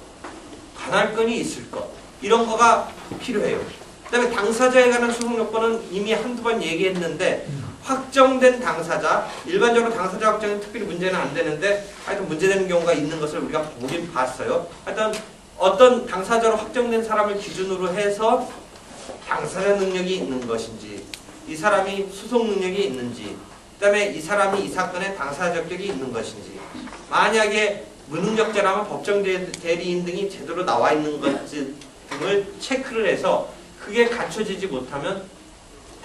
관할권이 있을 것, 이런 거가 필요해요. 그 다음에 당사자에 관한 소송 요건은 이미 한두 번 얘기했는데, 확정된 당사자, 일반적으로 당사자 확정은 특별히 문제는 안 되는데 하여튼 문제되는 경우가 있는 것을 우리가 보긴 봤어요. 하여튼 어떤 당사자로 확정된 사람을 기준으로 해서 당사자 능력이 있는 것인지, 이 사람이 수송 능력이 있는지, 그 다음에 이 사람이 이 사건에 당사자 적격이 있는 것인지, 만약에 무능력자라면 법정 대리인 등이 제대로 나와 있는 것 등을 체크를 해서 그게 갖춰지지 못하면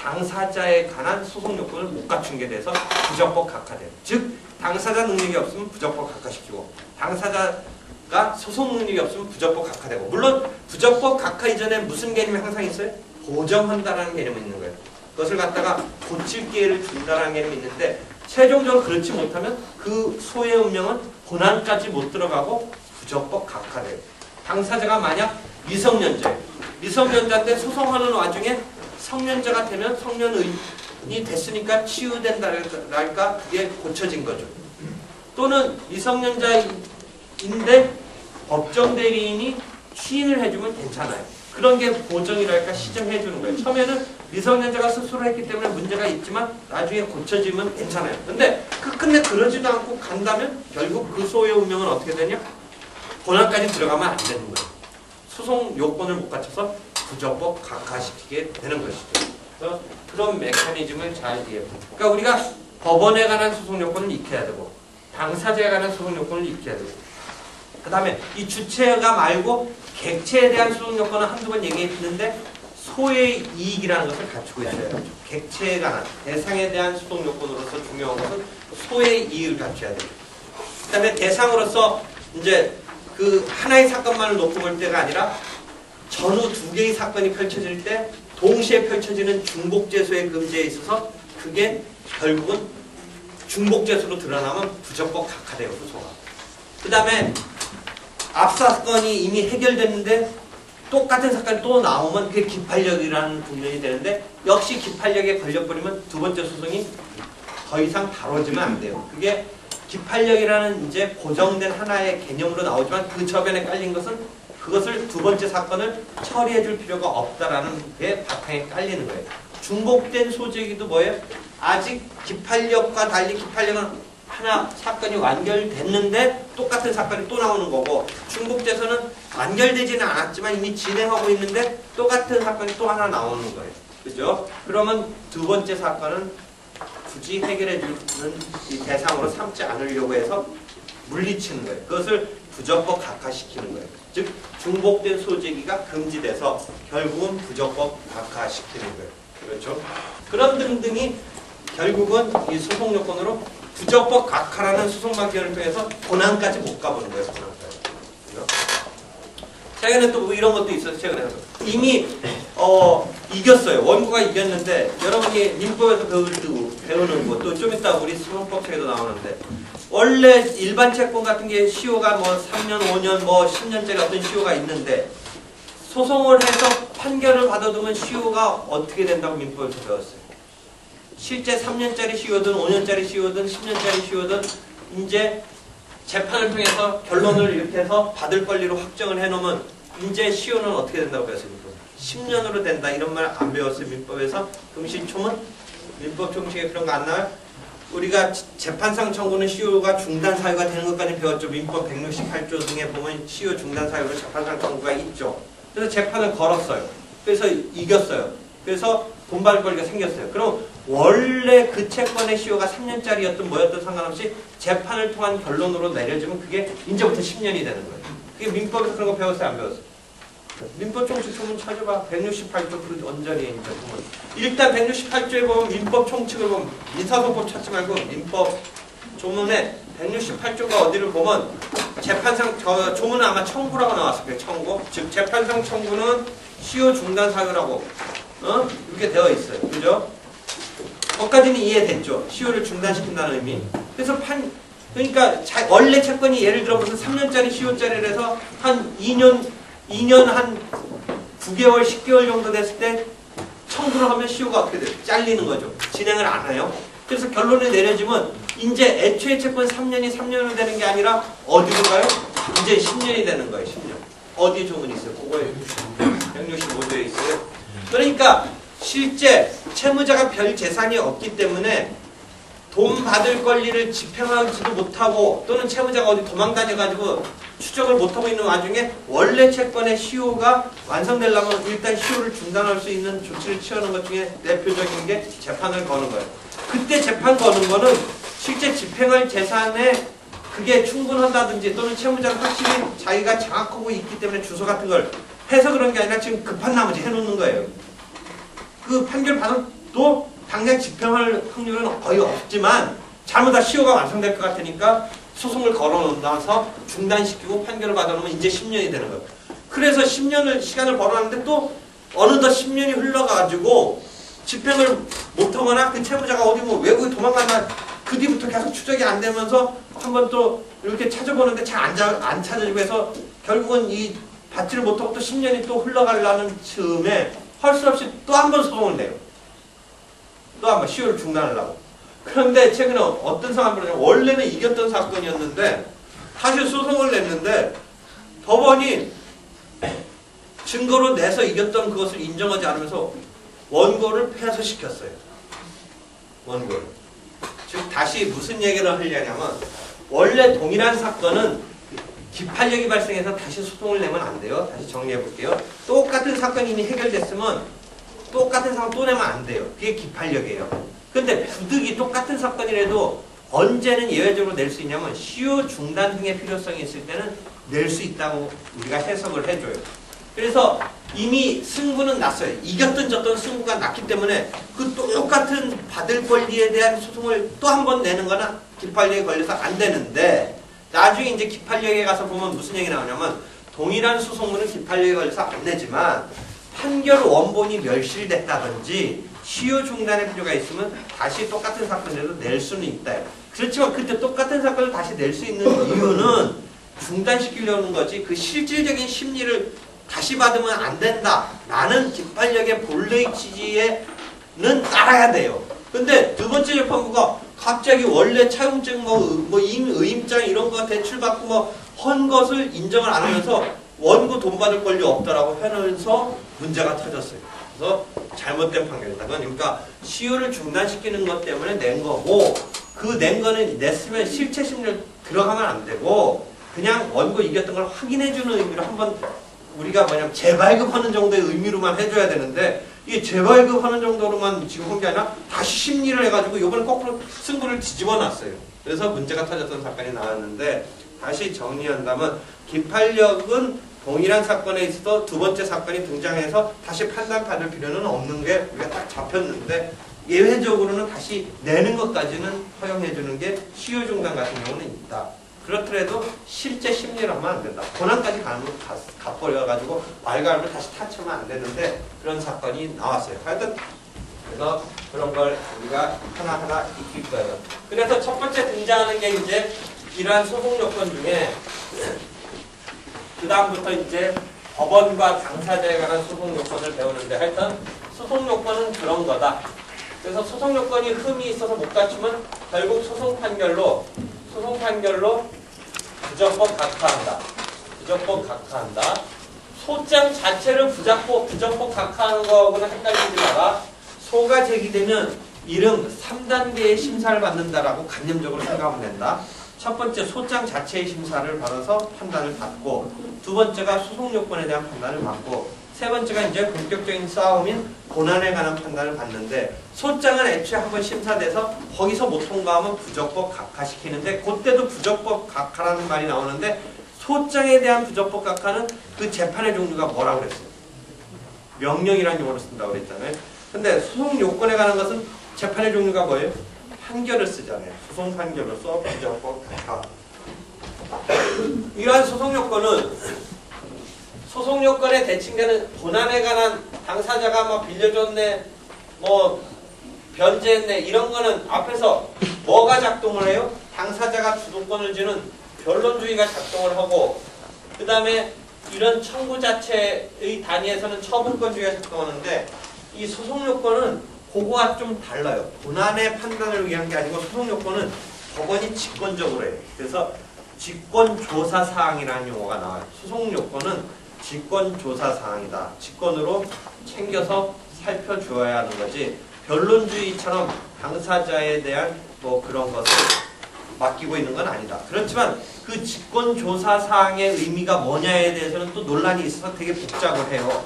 당사자에 관한 소송 요건을 못 갖춘 게 돼서 부적법 각하돼요. 즉 당사자 능력이 없으면 부적법 각하시키고, 당사자가 소송 능력이 없으면 부적법 각하되고, 물론 부적법 각하 이전에 무슨 개념이 항상 있어요? 보정한다라는 개념이 있는 거예요. 그것을 갖다가 고칠 기회를 준다라는 개념이 있는데, 최종적으로 그렇지 못하면 그 소의 운명은 본안까지 못 들어가고 부적법 각하돼요. 당사자가 만약 미성년자예요. 미성년자인데 소송하는 와중에 성년자가 되면 성년이 됐으니까 치유된다랄까, 그게 고쳐진 거죠. 또는 미성년자인데 법정 대리인이 추인을 해주면 괜찮아요. 그런 게 보정이랄까 시정해주는 거예요. 처음에는 미성년자가 스스로 했기 때문에 문제가 있지만 나중에 고쳐지면 괜찮아요. 근데 끝내 그러지도 않고 간다면 결국 그 소의 운명은 어떻게 되냐? 본안까지 들어가면 안 되는 거예요. 소송 요건을 못 갖춰서 부적법 각하시키게 되는 것이죠. 그래서 그런 메커니즘을 잘 이해해요. 그러니까 우리가 법원에 관한 소송 요건을 익혀야 되고, 당사자에 관한 소송 요건을 익혀야 되고, 그 다음에 이 주체가 말고 객체에 대한 소송 요건은 한두 번 얘기했는데 소의 이익이라는 것을 갖추고 있어야 되죠. 객체에 관한, 대상에 대한 소송 요건으로서 중요한 것은 소의 이익을 갖춰야 돼요. 그 다음에 대상으로서 이제 그 하나의 사건만을 놓고 볼 때가 아니라 전후 두 개의 사건이 펼쳐질 때 동시에 펼쳐지는 중복재소의 금지에 있어서 그게 결국은 중복재소로 드러나면 부적법 각하돼요, 소가. 그 다음에 앞 사건이 이미 해결됐는데 똑같은 사건이 또 나오면 그게 기판력이라는 국면이 되는데, 역시 기판력에 걸려버리면 두 번째 소송이 더 이상 다뤄지면 안 돼요. 그게 기판력이라는 이제 고정된 하나의 개념으로 나오지만 그 저변에 깔린 것은 그것을 두 번째 사건을 처리해 줄 필요가 없다라는 게 바탕에 깔리는 거예요. 중복된 소재기도 뭐예요? 아직 기판력과 달리 기판력은 하나 사건이 완결됐는데 똑같은 사건이 또 나오는 거고, 중복돼서는 완결되지는 않았지만 이미 진행하고 있는데 똑같은 사건이 또 하나 나오는 거예요. 그죠? 그러면 두 번째 사건은 굳이 해결해 주는 이 대상으로 삼지 않으려고 해서 물리치는 거예요. 그것을 부적법 각하시키는 거예요. 즉 중복된 소재기가 금지돼서 결국은 부적법 각하시키는 거예요. 그렇죠? 그런 등등이 결국은 이 소송 요건으로 부적법 각하라는 소송 판결을 통해서 본안까지 못 가보는 거예요. 본안까지. 최근에 또 이런 것도 있어요. 최근에 이미 이겼어요. 원고가 이겼는데 여러분이 민법에서 배울 배우는 거 또 좀 이따 우리 소송법책에도 나오는데 원래 일반 채권 같은 게 시효가 뭐 3년, 5년, 뭐 10년짜리 어떤 시효가 있는데 소송을 해서 판결을 받아두면 시효가 어떻게 된다고 민법에서 배웠어요. 실제 3년짜리 시효든 5년짜리 시효든 10년짜리 시효든 이제 재판을 통해서 결론을 이렇게 해서 받을 권리로 확정을 해놓으면 이제 시효는 어떻게 된다고 배웠어요. 10년으로 된다 이런 말 안 배웠어요. 민법에서. 금시초문 민법 총칙에 그런 거 안 나와요? 우리가 재판상 청구는 시효가 중단 사유가 되는 것까지 배웠죠. 민법 168조 등에 보면 시효 중단 사유로 재판상 청구가 있죠. 그래서 재판을 걸었어요. 그래서 이겼어요. 그래서 돈 받을 권리가 생겼어요. 그럼 원래 그 채권의 시효가 3년짜리였든 뭐였든 상관없이 재판을 통한 결론으로 내려지면 그게 이제부터 10년이 되는 거예요. 그게 민법에서 그런 거 배웠어요? 안 배웠어요? 민법 총칙 조문 찾아봐. 168조 그 언저리에 이제 보면 일단 168조에 보면 민법 총칙을 보면 민사소법 찾지 말고 민법 조문에 168조가 어디를 보면 재판상 조문은 아마 청구라고 나왔을 거예요. 청구. 즉 재판상 청구는 시효 중단 사유라고 이렇게 되어 있어요. 그죠? 거기까지는 이해됐죠. 시효를 중단시킨다는 의미. 그래서 그러니까 원래 채권이 예를 들어 무슨 3년짜리 시효짜리를 해서 한 2년 한 9개월, 10개월 정도 됐을 때 청구를 하면 시효가 어떻게 돼요? 잘리는 거죠. 진행을 안 해요. 그래서 결론이 내려지면 이제 애초에 채권 3년으로 되는 게 아니라 어디로 가요? 이제 10년이 되는 거예요. 10년. 어디 조문이 있어요? 그거에 165조에 있어요. 그러니까 실제 채무자가 별 재산이 없기 때문에 돈 받을 권리를 집행하지도 못하고 또는 채무자가 어디 도망다녀가지고 추적을 못하고 있는 와중에 원래 채권의 시효가 완성되려면 일단 시효를 중단할 수 있는 조치를 취하는 것 중에 대표적인 게 재판을 거는 거예요. 그때 재판 거는 거는 실제 집행할 재산에 그게 충분하다든지 또는 채무자가 확실히 자기가 장악하고 있기 때문에 주소 같은 걸 해서 그런 게 아니라 지금 급한 나머지 해놓는 거예요. 그 판결 받아도 당장 집행할 확률은 거의 없지만 잘못하다 시효가 완성될 것 같으니까 소송을 걸어놓아서 중단시키고 판결을 받아놓으면 이제 10년이 되는 거예요. 그래서 10년을 시간을 벌어놨는데 또 어느덧 10년이 흘러가지고 집행을 못하거나 그 채무자가 어디 뭐 외국에 도망가나 그 뒤부터 계속 추적이 안 되면서 한번 또 이렇게 찾아보는데 잘 안 찾아지고 해서 결국은 이 받지를 못하고 또 10년이 또 흘러가려는 즈음에 할 수 없이 또 한 번 소송을 내요. 또 한 번 시효를 중단하려고. 그런데 최근에 어떤 상황이 벌어지냐면 원래는 이겼던 사건이었는데 다시 소송을 냈는데 법원이 증거로 내서 이겼던 그것을 인정하지 않으면서 원고를 패소시켰어요. 원고를. 즉 다시 무슨 얘기를 하려냐면 원래 동일한 사건은 기판력이 발생해서 다시 소송을 내면 안 돼요. 다시 정리해 볼게요. 똑같은 사건이 이미 해결됐으면 똑같은 상황 또 내면 안 돼요. 그게 기판력이에요. 근데 부득이 똑같은 사건이라도 언제는 예외적으로 낼 수 있냐면 시효 중단 등의 필요성이 있을 때는 낼 수 있다고 우리가 해석을 해줘요. 그래서 이미 승부는 났어요. 이겼던 졌던 승부가 났기 때문에 그 똑같은 받을 권리에 대한 소송을 또 한 번 내는 거나 기판력에 걸려서 안 되는데 나중에 이제 기판력에 가서 보면 무슨 얘기 나오냐면 동일한 소송물은 기판력에 걸려서 안 내지만 판결 원본이 멸실됐다든지 시효 중단의 필요가 있으면 다시 똑같은 사건이라도 낼 수는 있다. 그렇지만 그때 똑같은 사건을 다시 낼 수 있는 이유는 중단시키려는 거지 그 실질적인 심리를 다시 받으면 안 된다. 라는 기판력의 본래의 취지에는 따라야 돼요. 근데 두 번째 재판부가 갑자기 원래 차용증 의임장 이런 거 대출받고 뭐 헌 것을 인정을 안 하면서 원고 돈 받을 권리 없다라고 하면서 문제가 터졌어요. 그래서 잘못된 판결이다. 그러니까 시효를 중단시키는 것 때문에 낸 거고 그 낸 거는 냈으면 실체 심리를 들어가면 안 되고 그냥 원고 이겼던 걸 확인해주는 의미로 한번 우리가 뭐냐면 재발급하는 정도의 의미로만 해줘야 되는데 이게 재발급하는 정도로만 지금 한 게 아니라 다시 심리를 해가지고 이번에 거꾸로 승부를 뒤집어 놨어요. 그래서 문제가 터졌던 사건이 나왔는데 다시 정리한다면 기판력은 동일한 사건에 있어도 두 번째 사건이 등장해서 다시 판단받을 필요는 없는 게 우리가 딱 잡혔는데 예외적으로는 다시 내는 것까지는 허용해주는 게 시효 중단 같은 경우는 있다. 그렇더라도 실제 심리를 하면 안 된다. 고난까지 가버려가지고 말가름을 다시 타치면 안 되는데 그런 사건이 나왔어요. 하여튼 그래서 그런 걸 우리가 하나하나 익힐 거예요. 그래서 첫 번째 등장하는 게 이제 이러한 소송 요건 중에 그 다음부터 이제 법원과 당사자에 관한 소송 요건을 배우는데 하여튼 소송 요건은 그런 거다. 그래서 소송 요건이 흠이 있어서 못 갖추면 결국 소송 판결로 부적법 각하한다. 부적법 각하한다. 소장 자체를 부적법 각하하는 거하고는 헷갈리지 마라. 소가 제기되면 이름 3단계의 심사를 받는다라고 관념적으로 생각하면 된다. 첫 번째 소장 자체의 심사를 받아서 판단을 받고, 두 번째가 소송 요건에 대한 판단을 받고, 세 번째가 이제 본격적인 싸움인 본안에 관한 판단을 받는데, 소장은 애초에 한번 심사돼서 거기서 못 통과하면 부적법 각하시키는데, 그때도 부적법 각하라는 말이 나오는데, 소장에 대한 부적법 각하는 그 재판의 종류가 뭐라고 그랬어요? 명령이라는 용어를 쓴다고 그랬잖아요. 근데 소송 요건에 관한 것은 재판의 종류가 뭐예요? 판결을 쓰잖아요. 소송 판결로서 부적법 각하. 이러한 소송 요건은 소송 요건에 대칭되는 본안에 관한 당사자가 뭐 빌려줬네, 뭐 변제했네 이런 거는 앞에서 뭐가 작동을 해요? 당사자가 주도권을 쥐는 변론주의가 작동을 하고, 그 다음에 이런 청구 자체의 단위에서는 처분권주의가 작동하는데, 이 소송 요건은 그거와 좀 달라요. 본안의 판단을 위한 게 아니고 소송 요건은 법원이 직권적으로 해요. 그래서 직권조사사항이라는 용어가 나와요. 소송 요건은 직권조사사항이다. 직권으로 챙겨서 살펴주어야 하는 거지, 변론주의처럼 당사자에 대한 뭐 그런 것을 맡기고 있는 건 아니다. 그렇지만 그 직권조사사항의 의미가 뭐냐에 대해서는 또 논란이 있어서 되게 복잡을 해요.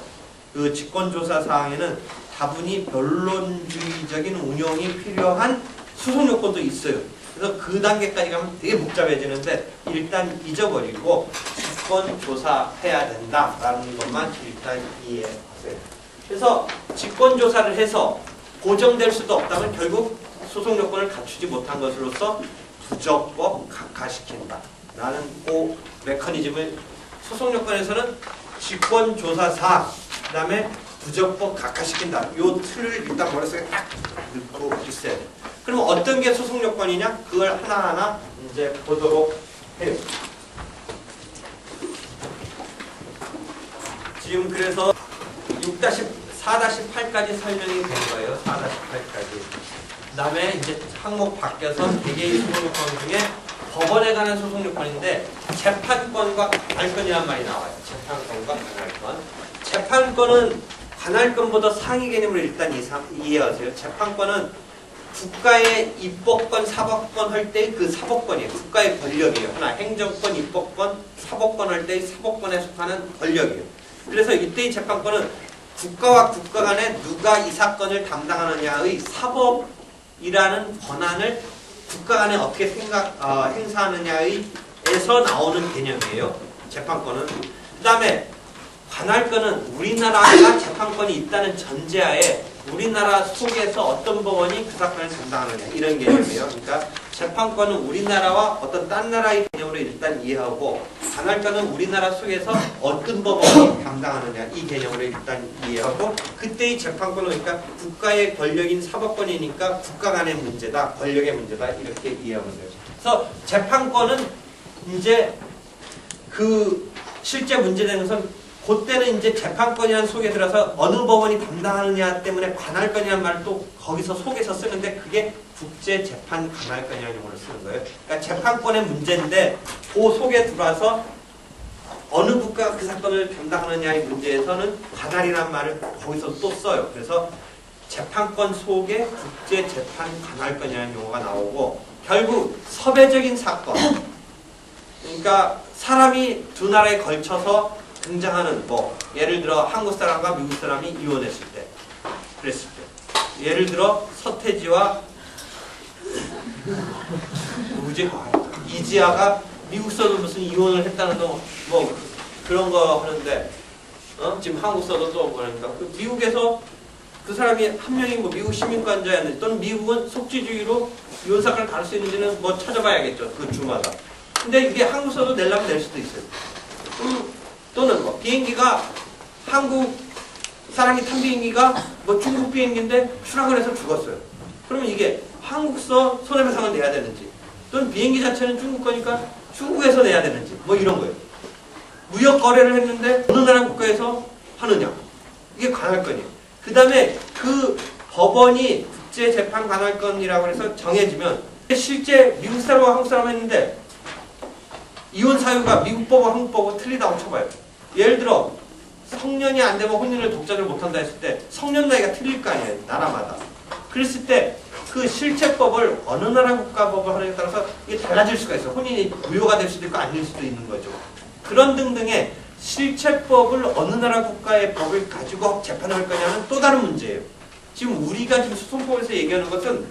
그 직권조사사항에는 다분히 변론주의적인 운용이 필요한 소송요건도 있어요. 그래서 그 단계까지 가면 되게 복잡해지는데 일단 잊어버리고 직권조사해야 된다라는 것만 일단 이해하세요. 그래서 직권조사를 해서 고정될 수도 없다면 결국 소송요건을 갖추지 못한 것으로서 부적법 각하시킨다 라는 그 메커니즘을 소송요건에서는 직권조사사항, 그 다음에 부적법 각하시킨다. 요 틀을 일단 머릿속에 딱 넣고 있어야 돼요. 그럼 어떤 게 소송요건이냐? 그걸 하나하나 이제 보도록 해요. 지금 그래서 4-8까지 설명이 된 거예요. 4-8까지. 그 다음에 이제 항목 바뀌어서 개개의 소송요건 중에 법원에 관한 소송요건인데 재판권과 관할권이란 말이 나와요. 재판권과 관할권. 재판권은 관할권보다 상위 개념으로 일단 이해하세요. 재판권은 국가의 입법권, 사법권 할 때 그 사법권이에요. 국가의 권력이에요. 하나, 행정권, 입법권, 사법권 할 때 사법권에 속하는 권력이에요. 그래서 이때의 재판권은 국가와 국가 간에 누가 이 사건을 담당하느냐의 사법이라는 권한을 국가 간에 어떻게 행사하느냐에서 나오는 개념이에요. 재판권은. 그 다음에 관할권은 우리나라가 재판권이 있다는 전제하에 우리나라 속에서 어떤 법원이 그 사건을 담당하느냐 이런 개념이에요. 그러니까 재판권은 우리나라와 어떤 딴 나라의 개념으로 일단 이해하고 관할권은 우리나라 속에서 어떤 법원이 담당하느냐 이 개념으로 일단 이해하고, 그때의 재판권은 그러니까 국가의 권력인 사법권이니까 국가 간의 문제다, 권력의 문제다 이렇게 이해하면 돼요. 그래서 재판권은 이제 그 실제 문제되는 것은 그때는 이제 재판권이라는 속에 들어서 어느 법원이 담당하느냐 때문에 관할권이라는 말을 또 거기서 속에서 쓰는데 그게 국제재판 관할권이라는 용어를 쓰는 거예요. 그러니까 재판권의 문제인데 그 속에 들어와서 어느 국가가 그 사건을 담당하느냐의 문제에서는 관할이라는 말을 거기서 또 써요. 그래서 재판권 속에 국제재판 관할권이라는 용어가 나오고, 결국 섭외적인 사건, 그러니까 사람이 두 나라에 걸쳐서 등장하는 뭐 예를 들어 한국 사람과 미국 사람이 이혼했을 때, 그랬을 때, 예를 들어 서태지와 누구지? 이지아가 미국서도 무슨 이혼을 했다는 뭐 그런 거 하는데 지금 한국서도 또 그러니까 미국에서 그 사람이 한 명이 뭐 미국 시민권자였는지 또는 미국은 속지주의로 이혼 사건을 다룰 수 있는지는 뭐 찾아봐야겠죠. 그 주마다. 근데 이게 한국서도 내려면 낼 수도 있어요. 또는 뭐 비행기가 한국 사랑이 탄 비행기가 뭐 중국 비행기인데 추락을 해서 죽었어요. 그러면 이게 한국서 손해배상을 내야 되는지, 또는 비행기 자체는 중국 거니까 중국에서 내야 되는지, 뭐 이런 거예요. 무역 거래를 했는데 어느 나라 국가에서 하느냐, 이게 관할권이에요. 그 다음에 그 법원이 국제재판 관할권이라고 해서 정해지면 실제 미국 사람과 한국 사람 했는데 이혼 사유가 미국 법과 한국 법과 틀리다고 쳐봐요. 예를 들어 성년이 안 되면 혼인을 독자를 못한다 했을 때 성년 나이가 틀릴 거 아니에요, 나라마다. 그랬을 때 그 실체법을 어느 나라 국가법을 하느냐에 따라서 이게 달라질 수가 있어요. 혼인이 무효가 될 수도 있고 아닐 수도 있는 거죠. 그런 등등의 실체법을 어느 나라 국가의 법을 가지고 재판을 할 거냐는 또 다른 문제예요. 지금 우리가 지금 소송법에서 얘기하는 것은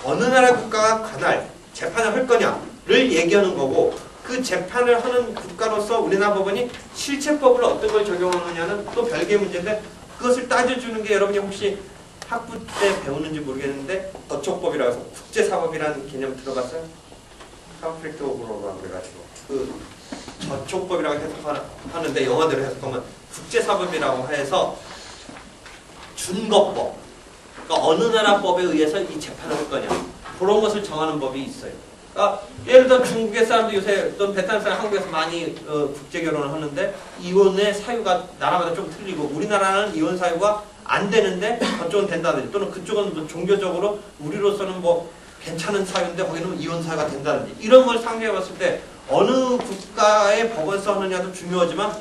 어느 나라 국가가 관할 재판을 할 거냐를 얘기하는 거고, 그 재판을 하는 국가로서 우리나라 법원이 실체법을 어떤 걸 적용하느냐는 또 별개의 문제인데, 그것을 따져주는 게 여러분이 혹시 학부 때 배우는지 모르겠는데 저촉법이라고 해서 국제사법이라는 개념 들어봤어요? Conflict of Law라고 그래가지고 그 저촉법이라고 해석하는데 영어대로 해석하면 국제사법이라고 해서 준거법, 그러니까 어느 나라 법에 의해서 이 재판을 할 거냐, 그런 것을 정하는 법이 있어요. 그러니까 예를 들어 중국의 사람도 요새 또는 베트남 사람 한국에서 많이 국제 결혼을 하는데 이혼의 사유가 나라마다 좀 틀리고, 우리나라는 이혼 사유가 안 되는데 그쪽은 된다든지, 또는 그쪽은 뭐 종교적으로 우리로서는 뭐 괜찮은 사유인데 거기는 이혼 사유가 된다든지, 이런 걸 상정해 봤을 때 어느 국가의 법을 써느냐도 중요하지만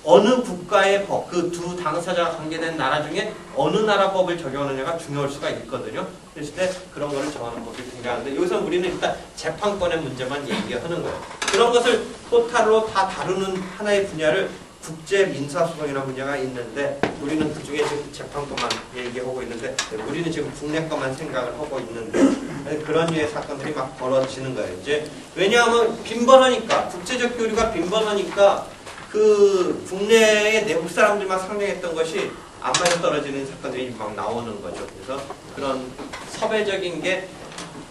어느 국가의 법, 그 두 당사자가 관계된 나라 중에 어느 나라 법을 적용하느냐가 중요할 수가 있거든요. 그랬을 때 그런 거를 정하는 법이 등장하는데, 여기서 우리는 일단 재판권의 문제만 얘기하는 거예요. 그런 것을 토탈로 다 다루는 하나의 분야를 국제민사소송이라는 분야가 있는데, 우리는 그 중에 지금 재판권만 얘기하고 있는데, 우리는 지금 국내 것만 생각을 하고 있는데, 그런 류의 사건들이 막 벌어지는 거예요. 이제 왜냐하면 빈번하니까, 국제적 교류가 빈번하니까 그 국내의 내국 사람들만 상정했던 것이 안 맞아 떨어지는 사건들이 막 나오는 거죠. 그래서 그런 섭외적인 게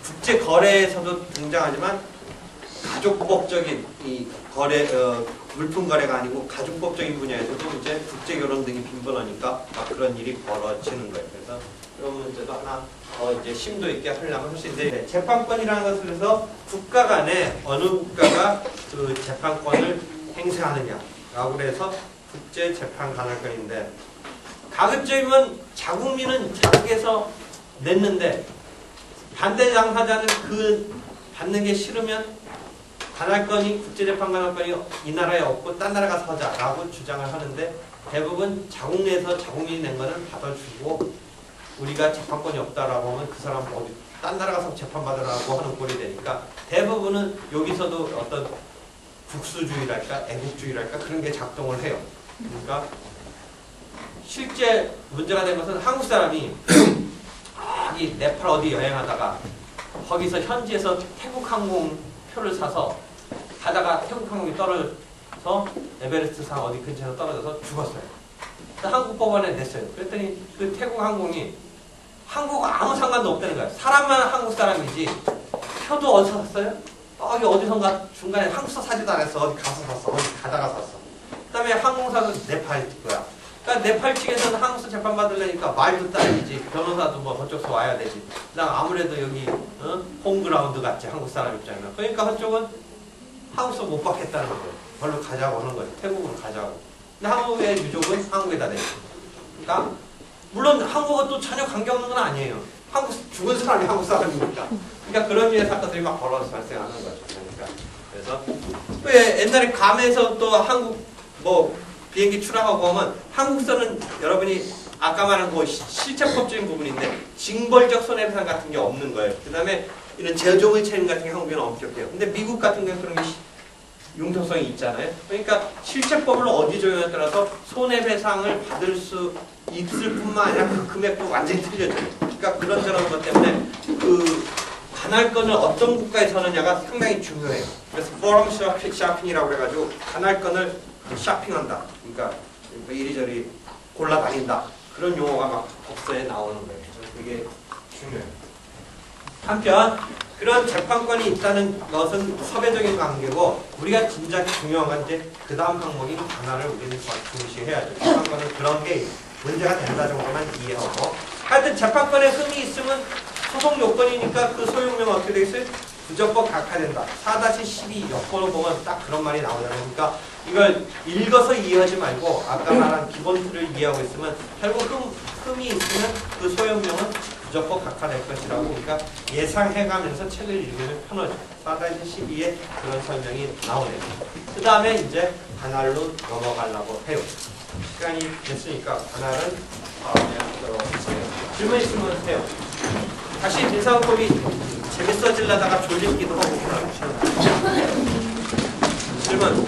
국제 거래에서도 등장하지만 가족법적인 이 거래, 물품 거래가 아니고 가족법적인 분야에서도 이제 국제 결혼 등이 빈번하니까 막 그런 일이 벌어지는 거예요. 그래서 이런 문제도 하나 이제 심도 있게 하려면 할 수 있는데, 재판권이라는 것을 해서 국가 간에 어느 국가가 그 재판권을 행사하느냐라고 해서 국제재판 관할권인데, 가급적이면 자국민은 자국에서 냈는데 반대 당사자는 그 받는 게 싫으면 관할권이, 국제재판 관할권이 이 나라에 없고 딴 나라 가서 하자라고 주장을 하는데, 대부분 자국 내에서 자국민이 낸 거는 받아주고 우리가 재판권이 없다라고 하면 그 사람 어디 딴 나라 가서 재판받으라고 하는 꼴이 되니까, 대부분은 여기서도 어떤 국수주의랄까 애국주의랄까 그런 게 작동을 해요. 그러니까 실제 문제가 된 것은 한국 사람이 이 네팔 어디 여행하다가 거기서 현지에서 태국 항공 표를 사서 가다가 태국 항공이 떨어져서 에베레스트 산 어디 근처에서 떨어져서 죽었어요. 한국 법원에 냈어요. 그랬더니 그 태국 항공이 한국과 아무 상관도 없다는 거예요. 사람만 한국 사람이지 표도 어디서 샀어요? 여기 어디선가 중간에 한국서 사지도 않았어. 어디 가서 샀어. 어디 가다가 샀어. 그 다음에 항공사도 네팔 거야. 그러니까 네팔 측에서는 한국서 재판 받으려니까 말도 따르지, 변호사도 뭐 저쪽서 와야 되지. 그다음 아무래도 여기 홈그라운드 같지, 한국 사람 입장이면. 그러니까 한쪽은 한국서 못 받겠다는 거예요. 별로 가자고 하는 거예요. 태국으로 가자고. 근데 한국의 유족은 한국에다 내죠. 그러니까 물론 한국은 또 전혀 관계없는 건 아니에요. 한국 죽은 사람이 한국 사람이니까. 그러니까 그런 류의 사건들이 막 벌어서 발생하는 거죠. 그러니까 그래서 왜 옛날에 감에서 또 한국 뭐 비행기 추락하고 하면 한국서는 여러분이 아까 말한 그 실체법적인 부분인데 징벌적 손해배상 같은 게 없는 거예요. 그 다음에 이런 제조의 책임 같은 게 한국에는 엄격해요. 근데 미국 같은 경우는 그런 게 융통성이 있잖아요. 그러니까 실체법을 어디 적용에 따라서 손해배상을 받을 수 있을 뿐만 아니라 그 금액도 완전히 틀려져요. 그러니까 그런저런 것 때문에 그 관할권을 어떤 국가에 서느냐가 상당히 중요해요. 그래서 포럼 쇼핑이라고 해가지고 관할권을 쇼핑한다. 그러니까 이리저리 골라다닌다. 그런 용어가 막 법서에 나오는 거예요. 그게 중요해요. 한편 그런 재판권이 있다는 것은 섭외적인 관계고, 우리가 진짜 중요한 건 이제 그 다음 항목인 관할을 우리는 중시해야죠. 재판권은 그런 게 문제가 된다 정도만 이해하고 하여튼 재판권에 흠이 있으면 소송 요건이니까 그 소유명 어떻게 되겠어요? 부적법 각하된다. 4-12 여건을 보면 딱 그런 말이 나오잖아요. 그러니까 이걸 읽어서 이해하지 말고 아까 말한 기본 틀을 이해하고 있으면 결국 흠이 있으면 그 소유명은 부적법 각하될 것이라고 그러니까 예상해가면서 책을 읽으면 편하죠. 4-12에 그런 설명이 나오네요. 그 다음에 이제 관할로 넘어가려고 해요. 시간이 됐으니까 관할은 다음에 하도록 하겠습니다. 질문 있으면 해요. 다시 인사법이 재밌어지려다가 졸리기도 하고 질문.